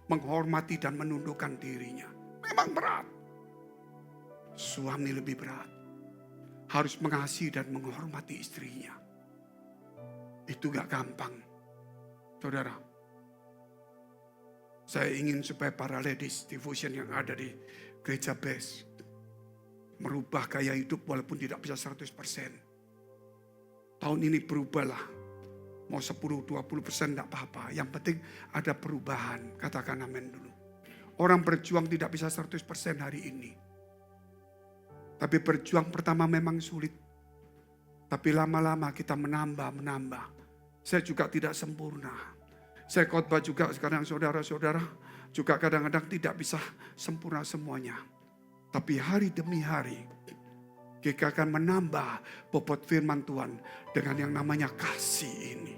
Menghormati dan menundukkan dirinya. Memang berat. Suami lebih berat. Harus mengasihi dan menghormati istrinya. Itu gak gampang. Saudara. Saya ingin supaya para ladies devotion yang ada di gereja base. Merubah gaya hidup walaupun tidak bisa 100%. Tahun ini berubahlah. Mau 10-20% tidak apa-apa. Yang penting ada perubahan. Katakan amin dulu. Orang berjuang tidak bisa 100% hari ini. Tapi berjuang pertama memang sulit. Tapi lama-lama kita menambah. Saya juga tidak sempurna. Saya khotbah juga sekarang saudara-saudara. Juga kadang-kadang tidak bisa sempurna semuanya. Tapi hari demi hari. kita akan menambah bobot firman Tuhan dengan yang namanya kasih ini.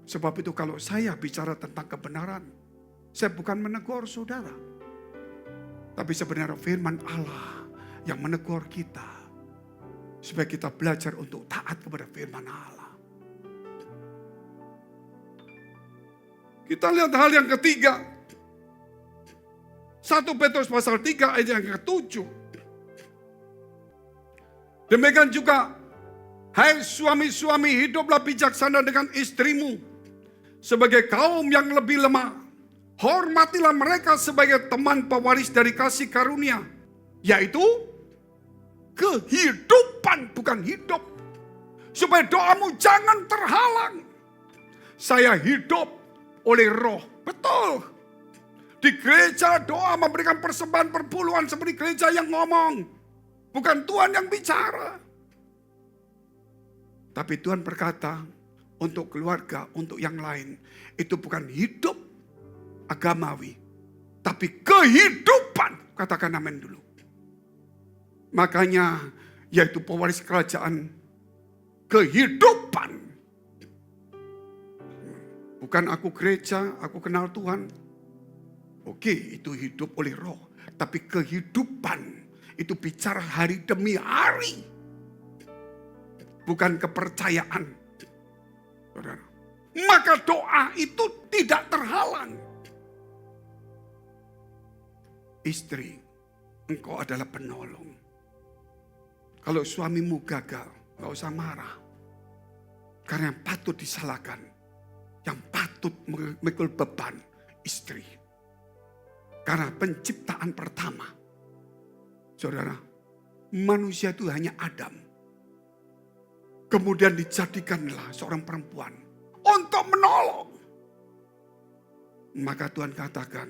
Sebab itu kalau saya bicara tentang kebenaran, saya bukan menegur saudara. Tapi sebenarnya firman Allah yang menegur kita. Supaya kita belajar untuk taat kepada firman Allah. Kita lihat hal yang ketiga. 1 Petrus pasal 3 ayat yang ke-7. Demikian juga, hai suami-suami, hiduplah bijaksana dengan istrimu sebagai kaum yang lebih lemah. Hormatilah mereka sebagai teman pewaris dari kasih karunia, yaitu kehidupan, bukan hidup. Supaya doamu jangan terhalang. Saya hidup oleh roh. Betul. Di gereja doa memberikan persembahan perpuluhan seperti gereja yang ngomong. Bukan Tuhan yang bicara. Tapi Tuhan berkata, untuk keluarga, untuk yang lain. Itu bukan hidup agamawi. Tapi kehidupan. Katakan amin dulu. Makanya, yaitu pewaris kerajaan kehidupan. Bukan aku gereja, aku kenal Tuhan. Oke, itu hidup oleh roh. Tapi kehidupan itu bicara hari demi hari. Bukan kepercayaan. Saudara. Maka doa itu tidak terhalang. Istri, engkau adalah penolong. Kalau suamimu gagal, gak usah marah. Karena yang patut disalahkan, yang patut memikul beban, istri. Karena penciptaan pertama, saudara, manusia itu hanya Adam. Kemudian dijadikanlah seorang perempuan untuk menolong. Maka Tuhan katakan,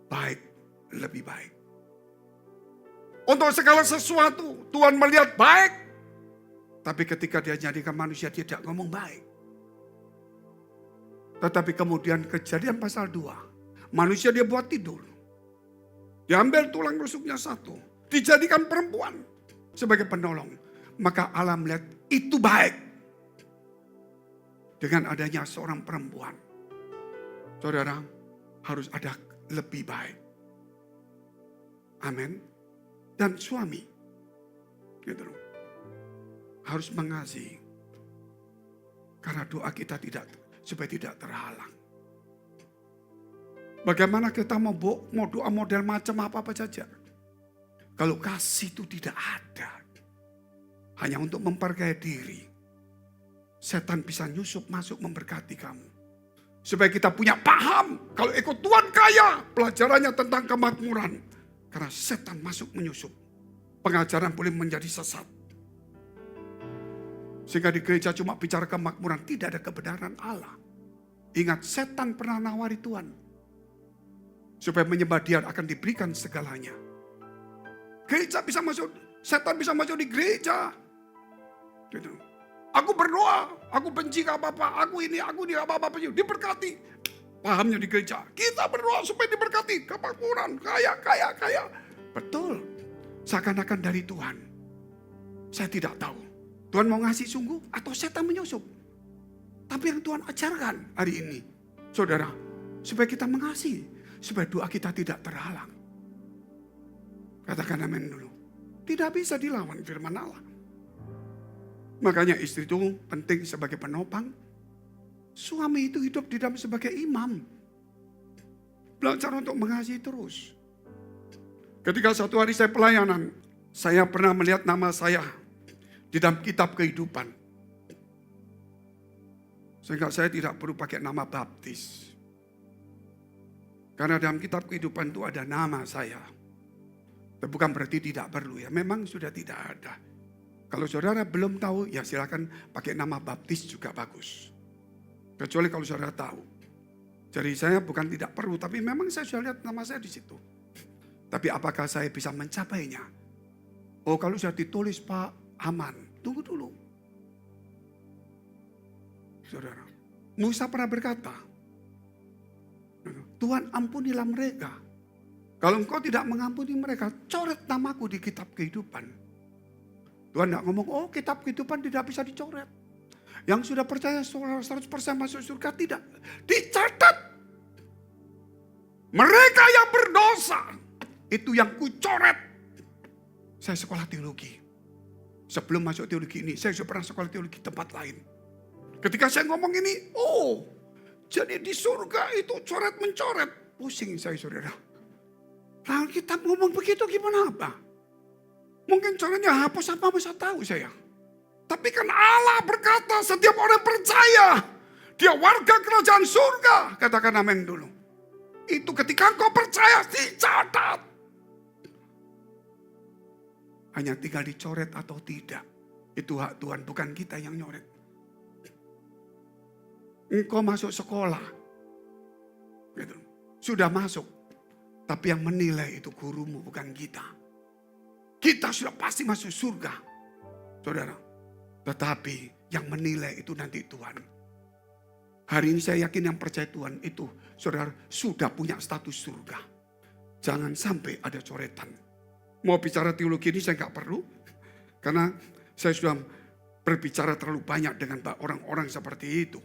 baik, lebih baik. Untuk segala sesuatu Tuhan melihat baik. Tapi ketika dia jadikan manusia, dia tidak ngomong baik. Tetapi kemudian Kejadian pasal 2. Manusia dia buat tidur. Diambil tulang rusuknya satu. Dijadikan perempuan sebagai penolong. Maka Allah melihat itu baik. Dengan adanya seorang perempuan. Saudara, harus ada lebih baik. Amin. Dan suami. Gitu loh. Harus mengasihi. Karena doa kita supaya tidak terhalang. Bagaimana kita mau doa model macam apa saja. Kalau kasih itu tidak ada. Hanya untuk memperkaya diri. Setan bisa nyusup masuk memberkati kamu. Supaya kita punya paham. Kalau ikut Tuhan kaya. Pelajarannya tentang kemakmuran. Karena setan masuk menyusup. Pengajaran boleh menjadi sesat. Sehingga di gereja cuma bicara kemakmuran. Tidak ada kebenaran Allah. Ingat, setan pernah nawari Tuhan. Supaya menyembah dia akan diberikan segalanya. Gereja bisa masuk. Setan bisa masuk di gereja. Gitu. Aku berdoa. Aku benci gak apa-apa. Aku ini gak apa-apa. Diberkati. Pahamnya di gereja. Kita berdoa supaya diberkati. Kemakmuran. Kaya. Betul. Seakan-akan dari Tuhan. Saya tidak tahu. Tuhan mau ngasih sungguh atau setan menyusup. Tapi yang Tuhan ajarkan hari ini. Saudara. Supaya kita mengasihi. Supaya doa kita tidak terhalang. Katakan amin dulu. Tidak bisa dilawan firman Allah. Makanya istri itu penting sebagai penopang. Suami itu hidup di dalam sebagai imam. Belajar untuk mengasihi terus. Ketika satu hari saya pelayanan. Saya pernah melihat nama saya di dalam kitab kehidupan. Sehingga saya tidak perlu pakai nama baptis. Karena dalam kitab kehidupan itu ada nama saya. Tapi bukan berarti tidak perlu ya. Memang sudah tidak ada. Kalau saudara belum tahu, ya silakan pakai nama baptis juga bagus. Kecuali kalau saudara tahu. Jadi saya bukan tidak perlu, tapi memang saya sudah lihat nama saya di situ. Tapi apakah saya bisa mencapainya? Oh, kalau sudah ditulis Pak Aman, tunggu dulu. Saudara, Musa pernah berkata, Tuhan ampunilah mereka, Kalau engkau tidak mengampuni mereka, coret namaku di kitab kehidupan. Tuhan tidak ngomong, oh kitab kehidupan tidak bisa dicoret. Yang sudah percaya 100% masuk surga, tidak. Dicatat. Mereka yang berdosa, itu yang kucoret. Saya sekolah teologi. Sebelum masuk teologi ini, saya sudah pernah sekolah teologi tempat lain. Ketika saya ngomong ini, oh jadi di surga itu coret mencoret. Pusing saya saudara. Lalu kita ngomong begitu gimana apa? Mungkin coretnya hapus apa bisa tahu saya. Tapi kan Allah berkata setiap orang percaya. Dia warga kerajaan surga. Katakan amin dulu. Itu ketika engkau percaya dicatat. Hanya tinggal dicoret atau tidak. Itu hak Tuhan, bukan kita yang nyoret. Engkau masuk sekolah. Gitu. Sudah masuk. Tapi yang menilai itu gurumu, bukan kita. Kita sudah pasti masuk surga. Saudara. Tetapi yang menilai itu nanti Tuhan. Hari ini saya yakin yang percaya Tuhan itu, saudara, sudah punya status surga. Jangan sampai ada coretan. Mau bicara teologi ini saya nggak perlu. Karena saya sudah berbicara terlalu banyak dengan orang-orang seperti itu.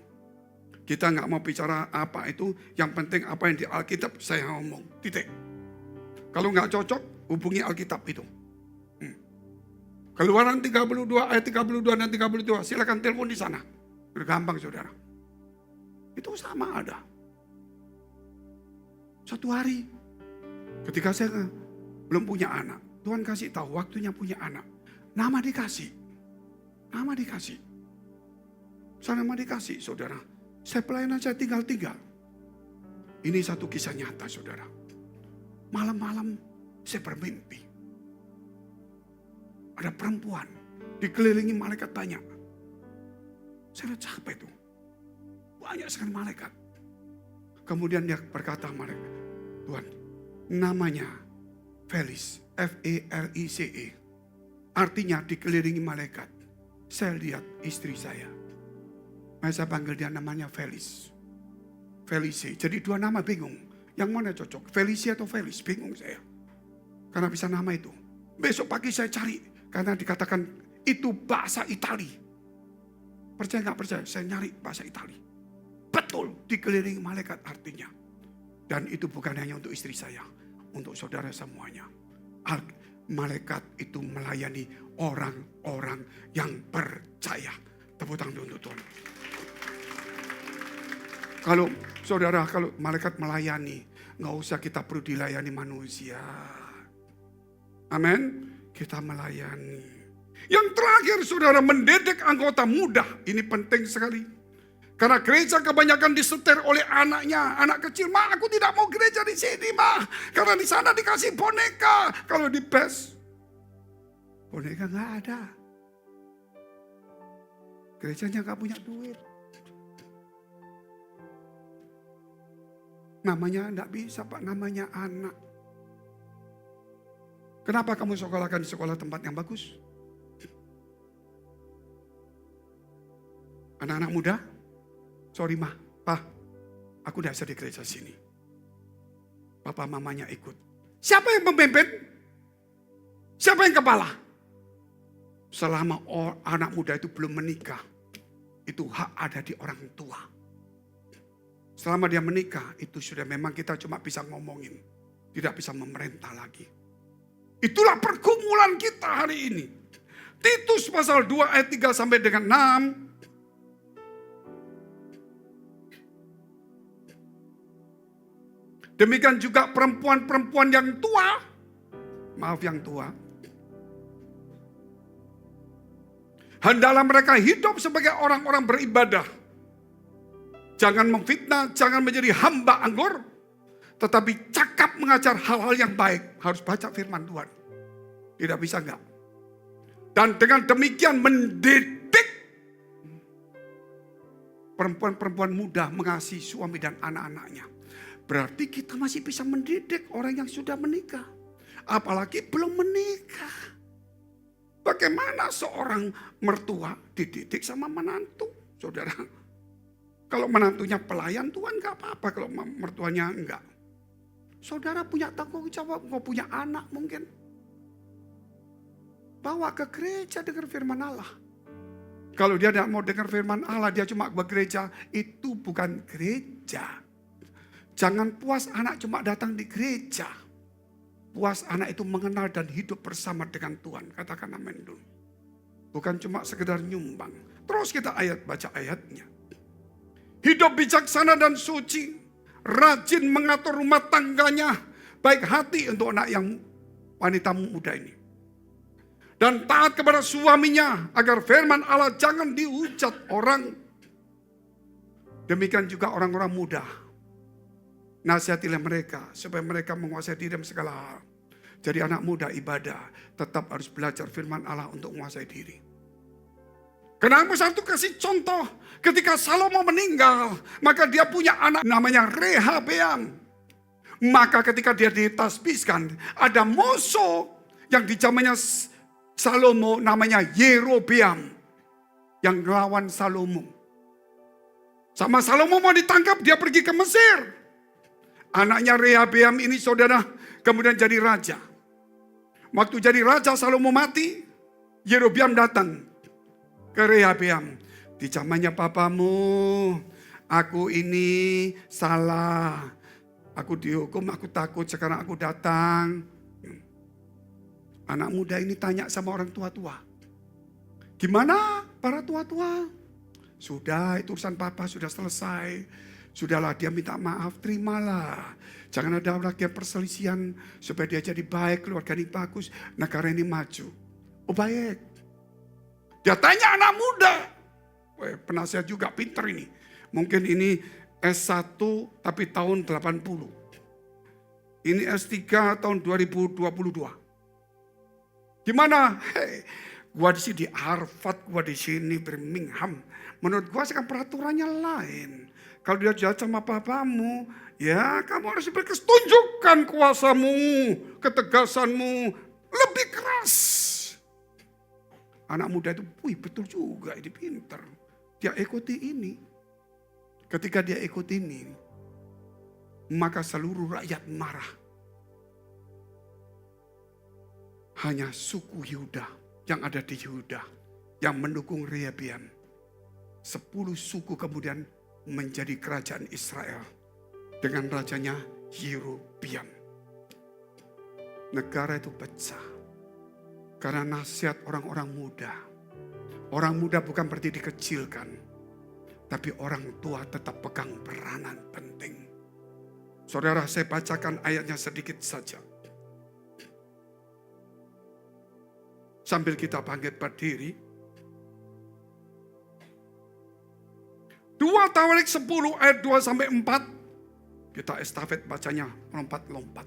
Kita nggak mau bicara apa itu. Yang penting apa yang di Alkitab saya ngomong. Titik. Kalau nggak cocok, hubungi Alkitab itu. Keluaran 32 ayat 32 dan 32. Silakan telepon di sana. Udah gampang saudara. Itu sama ada. Satu hari. Ketika saya belum punya anak. Tuhan kasih tahu waktunya punya anak. Nama dikasih. Nama dikasih. Saya nama dikasih saudara. Saya pelayanan saya tinggal. Ini satu kisah nyata saudara. Malam-malam saya bermimpi. Ada perempuan dikelilingi malaikat banyak. Saya lihat siapa itu? Banyak sekali malaikat. Kemudian dia berkata malaikat, Tuhan, namanya Felice, F-E-L-I-C-E. Artinya dikelilingi malaikat. Saya lihat istri saya. Saya panggil dia namanya Felice. Felice. Jadi dua nama bingung. Yang mana cocok? Felice atau Felice? Bingung saya. Karena bisa nama itu. Besok pagi saya cari. Karena dikatakan itu bahasa Itali. Percaya nggak percaya? Saya nyari bahasa Itali. Betul, dikelilingi malaikat artinya. Dan itu bukan hanya untuk istri saya. Untuk saudara semuanya. Malaikat itu melayani orang-orang yang percaya. Tepuk tangan untuk Tuhan. Kalau saudara, kalau malaikat melayani, nggak usah kita perlu dilayani manusia. Amin. Kita melayani. Yang terakhir saudara, mendidik anggota muda. Ini penting sekali. Karena gereja kebanyakan disetir oleh anaknya. Anak kecil, aku tidak mau gereja di sini, karena di sana dikasih boneka. Kalau di PES, boneka nggak ada. Gerejanya nggak punya duit. Namanya nggak bisa Pak, namanya anak. Kenapa kamu sekolahkan di sekolah tempat yang bagus? Anak-anak muda, sorry Pak, aku tidak bisa di gereja sini. Papa mamanya ikut. Siapa yang memimpin? Siapa yang kepala? Selama anak muda itu belum menikah, itu hak ada di orang tua. Selama dia menikah, itu sudah memang kita cuma bisa ngomongin. Tidak bisa memerintah lagi. Itulah pergumulan kita hari ini. Titus pasal 2 ayat 3 sampai dengan 6. Demikian juga perempuan-perempuan yang tua. Maaf yang tua. Hendaklah mereka hidup sebagai orang-orang beribadah. Jangan memfitnah, jangan menjadi hamba anggur. Tetapi cakap mengajar hal-hal yang baik. Harus baca firman Tuhan. Tidak bisa enggak. Dan dengan demikian mendidik perempuan-perempuan muda mengasihi suami dan anak-anaknya. Berarti kita masih bisa mendidik orang yang sudah menikah. Apalagi belum menikah. Bagaimana seorang mertua dididik sama menantu, saudara? Kalau menantunya pelayan Tuhan enggak apa-apa, kalau mertuanya enggak. Saudara punya tanggung jawab, mau punya anak mungkin. Bawa ke gereja dengar firman Allah. Kalau dia tidak mau dengar firman Allah, dia cuma ke gereja, itu bukan gereja. Jangan puas anak cuma datang di gereja. Puas anak itu mengenal dan hidup bersama dengan Tuhan. Katakan amin dulu. Bukan cuma sekedar nyumbang. Terus kita baca ayatnya. Hidup bijaksana dan suci. Rajin mengatur rumah tangganya. Baik hati untuk anak yang wanita muda ini. Dan taat kepada suaminya. Agar firman Allah jangan dihujat orang. Demikian juga orang-orang muda. Nasihatilah mereka supaya mereka menguasai diri dalam segala hal. Jadi anak muda ibadah tetap harus belajar firman Allah untuk menguasai diri. Kenapa satu kasih contoh ketika Salomo meninggal, maka dia punya anak namanya Rehabeam. Maka ketika dia ditasbihkan, ada musuh yang di zamannya Salomo namanya Yerobeam yang melawan Salomo. Sama Salomo mau ditangkap, dia pergi ke Mesir. Anaknya Rehabeam ini saudara kemudian jadi raja. Waktu jadi raja Salomo mati, Yerobeam datang ke Rehabeam. Di zamannya papamu, aku ini salah. Aku dihukum, aku takut, sekarang aku datang. Anak muda ini tanya sama orang tua-tua. Gimana para tua-tua? Sudah, itu urusan papa sudah selesai. Sudahlah, dia minta maaf, terimalah. Jangan ada lagi perselisihan supaya dia jadi baik, keluarga ini bagus, negara ini maju. Oh baik. Dia tanya anak muda. Penasihat juga pinter ini. Mungkin ini S1 tapi tahun 80. Ini S3 tahun 2022. Gimana? Gua di sini di Harvard, gua di sini Birmingham. Menurut gua sekarang peraturannya lain. Kalau dia jahat sama papamu, ya kamu harus berkeras. Tunjukkan kuasamu, ketegasanmu, lebih keras. Anak muda itu, wih betul juga, ini pinter. Dia ikuti ini. Ketika dia ikuti ini, maka seluruh rakyat marah. Hanya suku Yehuda yang ada di Yehuda yang mendukung Rehabeam. 10 suku kemudian menjadi kerajaan Israel dengan rajanya Yerobeam. Negara itu pecah karena nasihat orang-orang muda. Orang muda bukan berarti dikecilkan, tapi orang tua tetap pegang peranan penting. Saudara, saya bacakan ayatnya sedikit saja. Sambil kita bangkit berdiri. 2 Tawarik 10 ayat 2-4. Kita estafet bacanya lompat-lompat.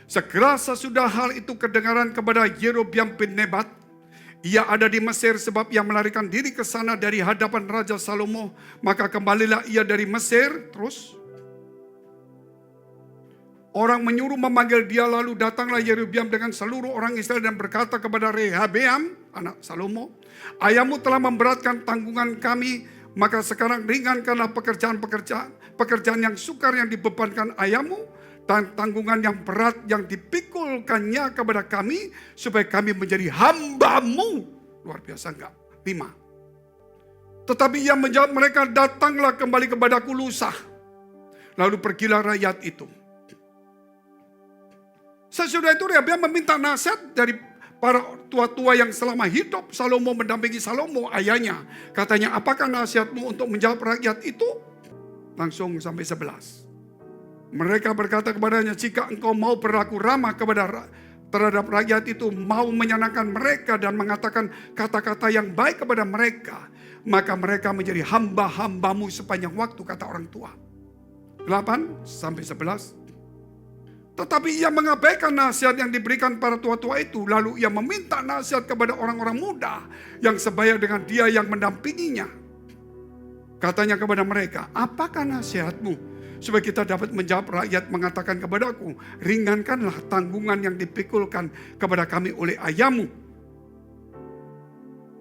Segera sesudah hal itu kedengaran kepada Yerobeam bin Nebat. Ia ada di Mesir sebab ia melarikan diri ke sana dari hadapan Raja Salomo. Maka kembalilah ia dari Mesir. Terus orang menyuruh memanggil dia, lalu datanglah Yerobeam dengan seluruh orang Israel dan berkata kepada Rehabeam, anak Salomo, ayahmu telah memberatkan tanggungan kami, maka sekarang ringankanlah pekerjaan yang sukar yang dibebankan ayahmu, dan tanggungan yang berat yang dipikulkannya kepada kami, supaya kami menjadi hambamu. Luar biasa enggak? 5. Tetapi ia menjawab mereka, datanglah kembali kepadaku lusa. Lalu pergilah rakyat itu. Sesudah itu Rehabeam meminta nasihat dari para tua-tua yang selama hidup Salomo mendampingi Salomo ayahnya. Katanya, apakah nasihatmu untuk menjawab rakyat itu? Langsung sampai 11. Mereka berkata kepadanya, jika engkau mau berlaku ramah terhadap rakyat itu, mau menyenangkan mereka dan mengatakan kata-kata yang baik kepada mereka, maka mereka menjadi hamba-hambamu sepanjang waktu, kata orang tua. 8-11. Tetapi ia mengabaikan nasihat yang diberikan para tua-tua itu. Lalu ia meminta nasihat kepada orang-orang muda yang sebaya dengan dia yang mendampinginya. Katanya kepada mereka, apakah nasihatmu? Supaya kita dapat menjawab rakyat mengatakan kepadaku, ringankanlah tanggungan yang dipikulkan kepada kami oleh ayahmu.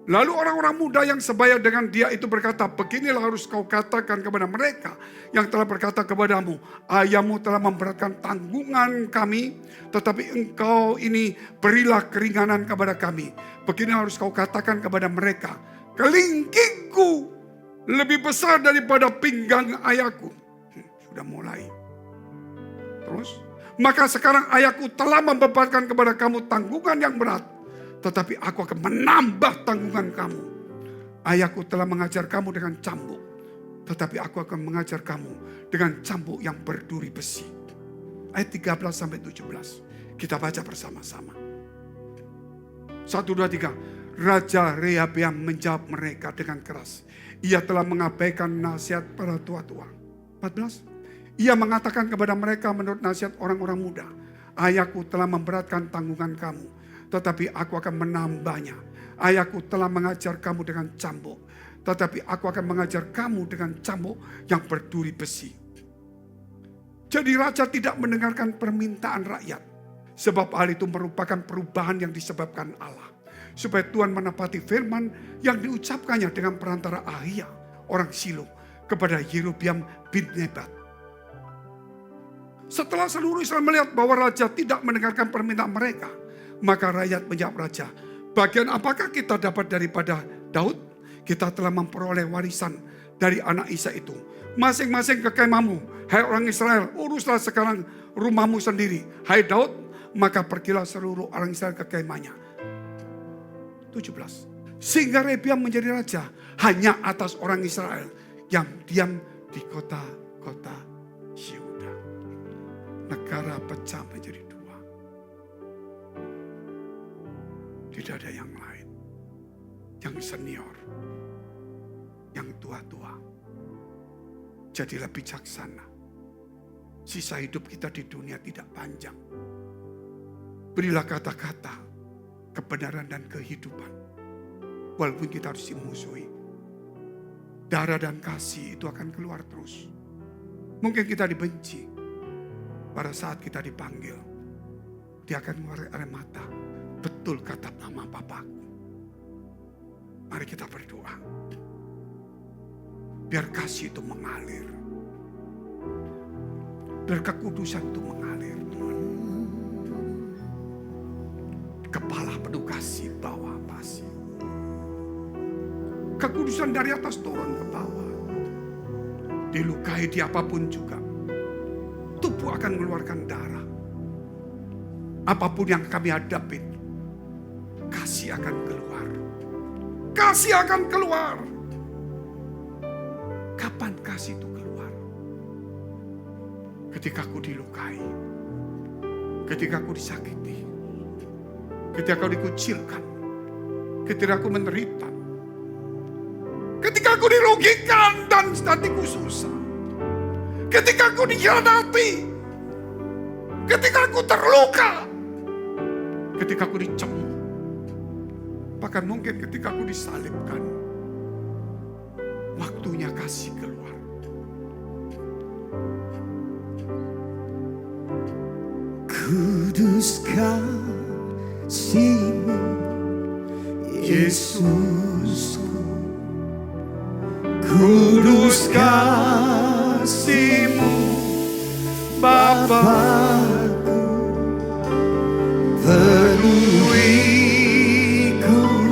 Lalu orang-orang muda yang sebaya dengan dia itu berkata, beginilah harus kau katakan kepada mereka yang telah berkata kepadamu, ayahmu telah memberatkan tanggungan kami, tetapi engkau ini berilah keringanan kepada kami. Begini harus kau katakan kepada mereka, kelingkingku lebih besar daripada pinggang ayahku. Sudah mulai. Terus, maka sekarang ayahku telah membebankan kepada kamu tanggungan yang berat, tetapi aku akan menambah tanggungan kamu. Ayahku telah mengajar kamu dengan cambuk, tetapi aku akan mengajar kamu dengan cambuk yang berduri besi. Ayat 13 sampai 17. Kita baca bersama-sama. 1, 2, 3. Raja Rehabeam menjawab mereka dengan keras. Ia telah mengabaikan nasihat para tua-tua. 14. Ia mengatakan kepada mereka menurut nasihat orang-orang muda, ayahku telah memberatkan tanggungan kamu, tetapi aku akan menambahnya. Ayahku telah mengajar kamu dengan cambuk, tetapi aku akan mengajar kamu dengan cambuk yang berduri besi. Jadi raja tidak mendengarkan permintaan rakyat, sebab hal itu merupakan perubahan yang disebabkan Allah, supaya Tuhan menepati firman yang diucapkannya dengan perantara Ahia orang Silo kepada Yerobeam bin Nebat. Setelah seluruh Israel melihat bahwa raja tidak mendengarkan permintaan mereka, maka rakyat menjawab raja, bagian apakah kita dapat daripada Daud? Kita telah memperoleh warisan dari anak Isa itu. Masing-masing ke kemahmu, hai orang Israel, uruslah sekarang rumahmu sendiri. Hai Daud, maka pergilah seluruh orang Israel ke kemahnya. 17. Sehingga Rehabeam menjadi raja hanya atas orang Israel yang diam di kota-kota Yehuda. Negara pecah menjadi dua. Tidak ada yang lain. Yang senior. Yang tua-tua. Jadilah bijaksana. Sisa hidup kita di dunia tidak panjang. Berilah kata-kata kebenaran dan kehidupan. Walaupun kita harus dimusuhi. Darah dan kasih itu akan keluar terus. Mungkin kita dibenci. Pada saat kita dipanggil, dia akan mengeluarkan air mata. Betul kata mama papaku. Mari kita berdoa. Biar kasih itu mengalir. Biar kekudusan itu mengalir. Kepala penuh kasih, bawah pasir. Kekudusan dari atas turun ke bawah. Dilukai di apapun juga. Tubuh akan mengeluarkan darah. Apapun yang kami hadapi, kasih akan keluar. Kasih akan keluar. Kapan kasih itu keluar? Ketika aku dilukai. Ketika aku disakiti. Ketika aku dikucilkan. Ketika aku menderita. Ketika aku dirugikan dan hatiku susah. Ketika aku dikhianati, ketika aku terluka, ketika aku dicemooh, bahkan mungkin ketika aku disalibkan, waktunya kasih keluar. Kudus kasih-Mu, Yesusku. Kudus kasih-Mu, Bapakku. Penuhiku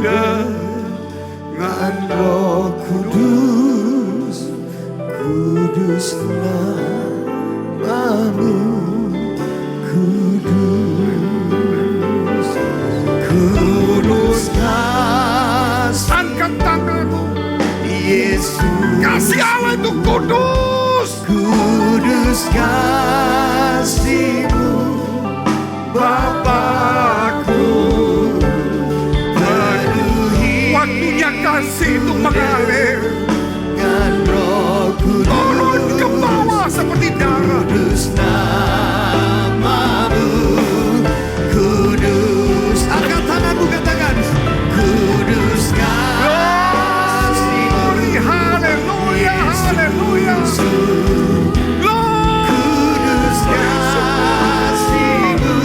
dengan Roh Kudus. Kudus nama-Mu, kudus. Kudus kasih. Angkat tanganmu. Yesus. Kasih Allah itu kudus. Kudus kasih-Mu, Bapakku. Penuhi. Waktunya kasih itu mengalir. Dengan Roh Kudus. Turun ke bawah seperti darah. Kudus nama-Mu, kudus. Angkat tanganmu, katakan. Kudus kasih-Mu. Haleluya, haleluya. Kudus kasih-Mu,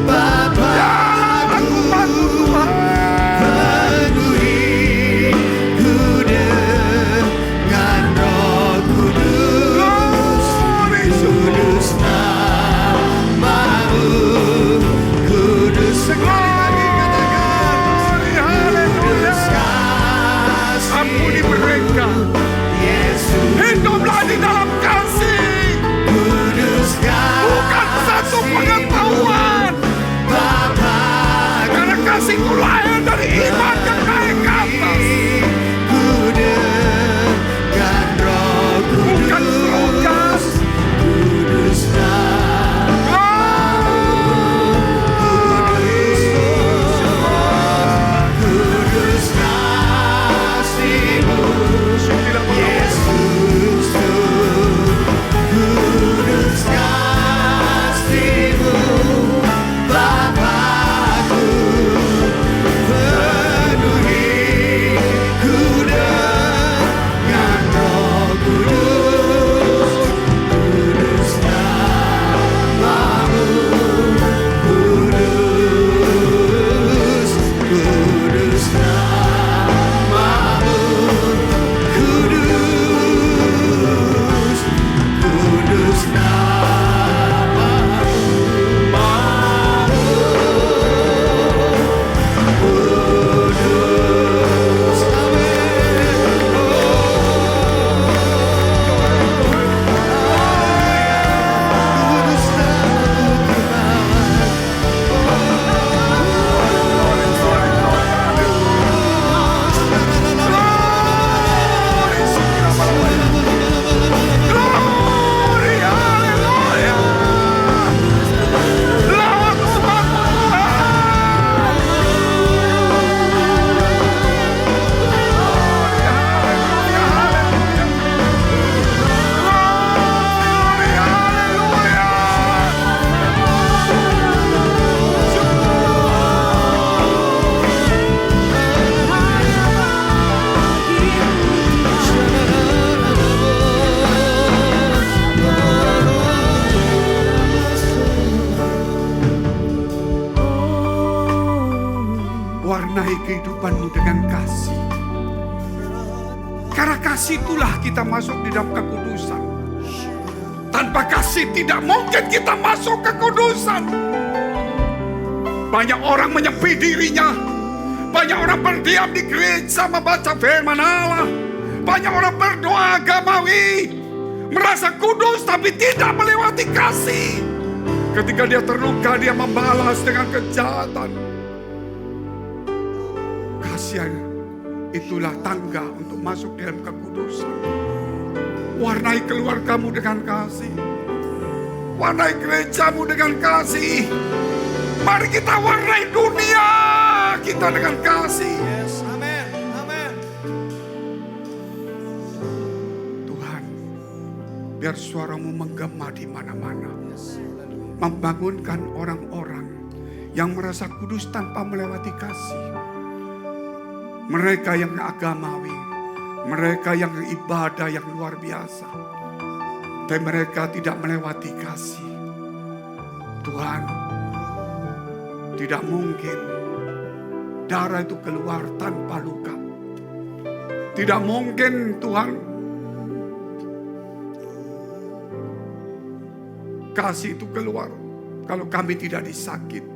Bapa. Aku bantu Tuhan. Penuhi disitulah kita masuk di dalam kekudusan. Tanpa kasih tidak mungkin kita masuk kekudusan. Banyak orang menyepi dirinya. Banyak orang berdiam di gereja membaca firman Allah. Banyak orang berdoa agamawi, merasa kudus tapi tidak melewati kasih. Ketika dia terluka, dia membalas dengan kejahatan. Kasih itulah tangga untuk masuk dalam kekudusan. Warnai keluargamu dengan kasih. Warnai gerejamu dengan kasih. Mari kita warnai dunia kita dengan kasih. Yes, amin, amin. Tuhan, biar suaramu menggema di mana-mana. Membangunkan orang-orang yang merasa kudus tanpa melewati kasih. Mereka yang agamawi, mereka yang ibadah yang luar biasa, tapi mereka tidak melewati kasih. Tuhan, tidak mungkin darah itu keluar tanpa luka. Tidak mungkin Tuhan kasih itu keluar kalau kami tidak disakiti.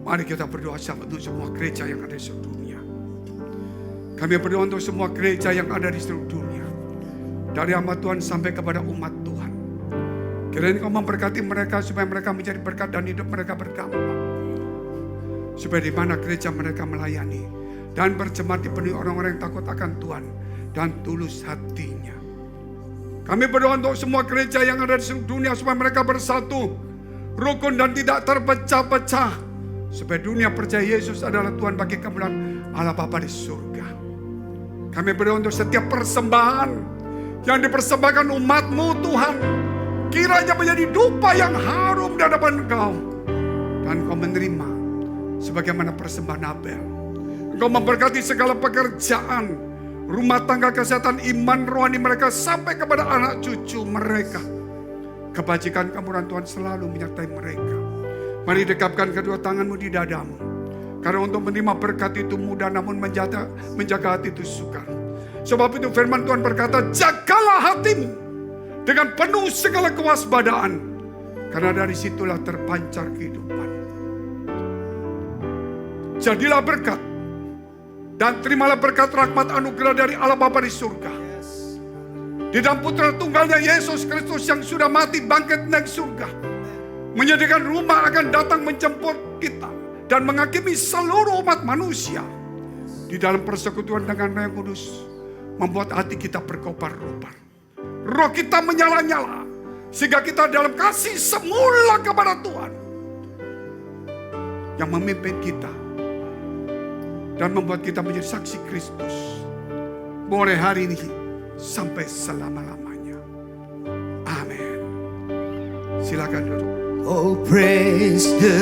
Mari kita berdoa untuk semua gereja yang ada di seluruh dunia. Kami berdoa untuk semua gereja yang ada di seluruh dunia. Dari hamba Tuhan sampai kepada umat Tuhan. Kiranya Kau memberkati mereka supaya mereka menjadi berkat dan hidup mereka berdampak. Supaya di mana gereja mereka melayani dan berjemaat dipenuhi orang-orang yang takut akan Tuhan dan tulus hatinya. Kami berdoa untuk semua gereja yang ada di seluruh dunia supaya mereka bersatu, rukun dan tidak terpecah-pecah. Supaya dunia percaya Yesus adalah Tuhan bagi kemuliaan Allah Bapa di surga. Kami berdoa untuk setiap persembahan yang dipersembahkan umat-Mu Tuhan. Kiranya menjadi dupa yang harum di hadapan Engkau. Dan Kau menerima sebagaimana persembahan Abel. Engkau memberkati segala pekerjaan, rumah tangga, kesehatan, iman, rohani mereka sampai kepada anak cucu mereka. Kebajikan kemurahan Tuhan selalu menyertai mereka. Mari dekapkan kedua tanganmu di dadamu. Karena untuk menerima berkat itu mudah, namun menjaga hati itu sukar. Sebab itu firman Tuhan berkata, jagalah hatimu dengan penuh segala kewaspadaan. Karena dari situlah terpancar kehidupan. Jadilah berkat. Dan terimalah berkat rahmat anugerah dari Allah Bapa di surga. Di dalam putra tunggalnya Yesus Kristus yang sudah mati bangkit naik surga. Menyediakan rumah akan datang menjemput kita. Dan menghakimi seluruh umat manusia. Di dalam persekutuan dengan Roh yang Kudus. Membuat hati kita berkobar-kobar. Roh kita menyala-nyala. Sehingga kita dalam kasih semula kepada Tuhan. Yang memimpin kita. Dan membuat kita menjadi saksi Kristus. Mulai hari ini sampai selama-lamanya. Amin. Silakan duduk. Oh, praise the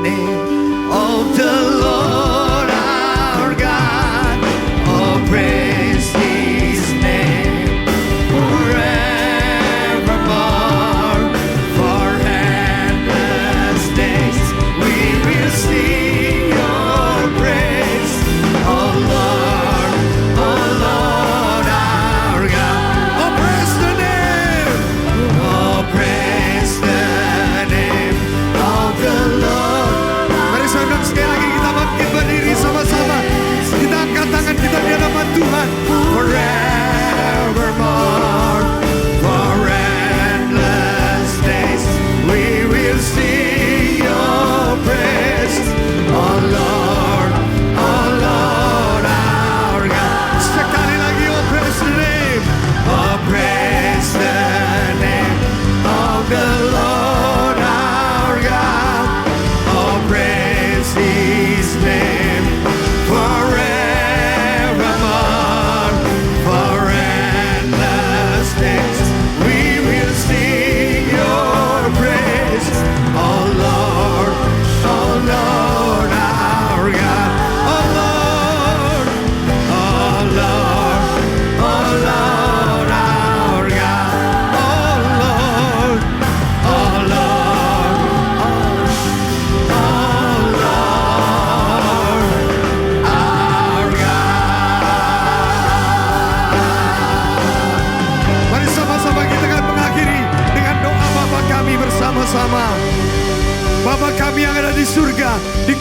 name of the Lord our God. Oh, praise His name forevermore. For endless days we will sing your praise. Oh Lord our God. Oh, praise the name. Oh, praise the name of the Lord. Mari saudara sekali lagi kita bangkit berdiri.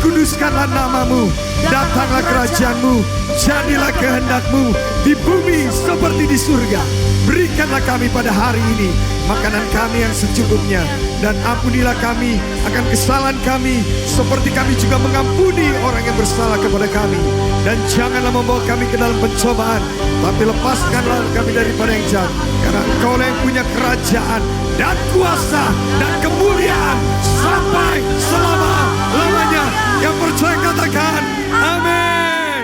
dikuduskanlah namamu, datanglah kerajaanmu, jadilah kehendakmu di bumi seperti di surga. Berikanlah kami pada hari ini makanan kami yang secukupnya, dan ampunilah kami akan kesalahan kami seperti kami juga mengampuni orang yang bersalah kepada kami. Dan janganlah membawa kami ke dalam pencobaan, tapi lepaskanlah kami daripada yang jahat. Karena Engkau yang punya kerajaan dan kuasa dan kemuliaan sampai selama-lamanya. Yang percaya katakan amin.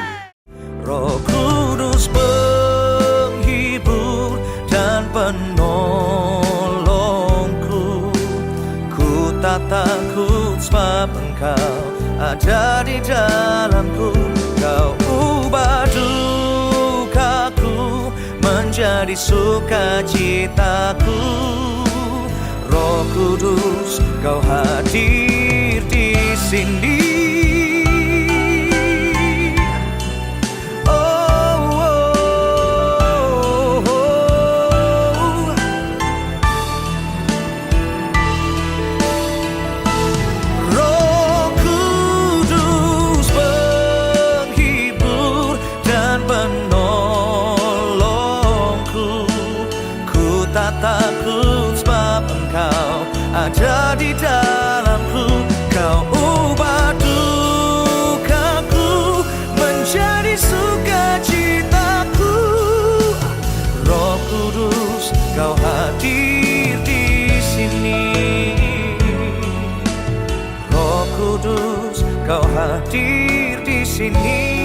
Roh Kudus penghibur dan penolongku, ku tak takut sebab Engkau ada di dalamku. Kau ubah dukaku menjadi sukacitaku. Roh Kudus, Kau hadir di sini. Ada di dalamku, Kau ubah dukaku menjadi sukacitaku. Roh Kudus, Kau hadir di sini. Roh Kudus, Kau hadir di sini.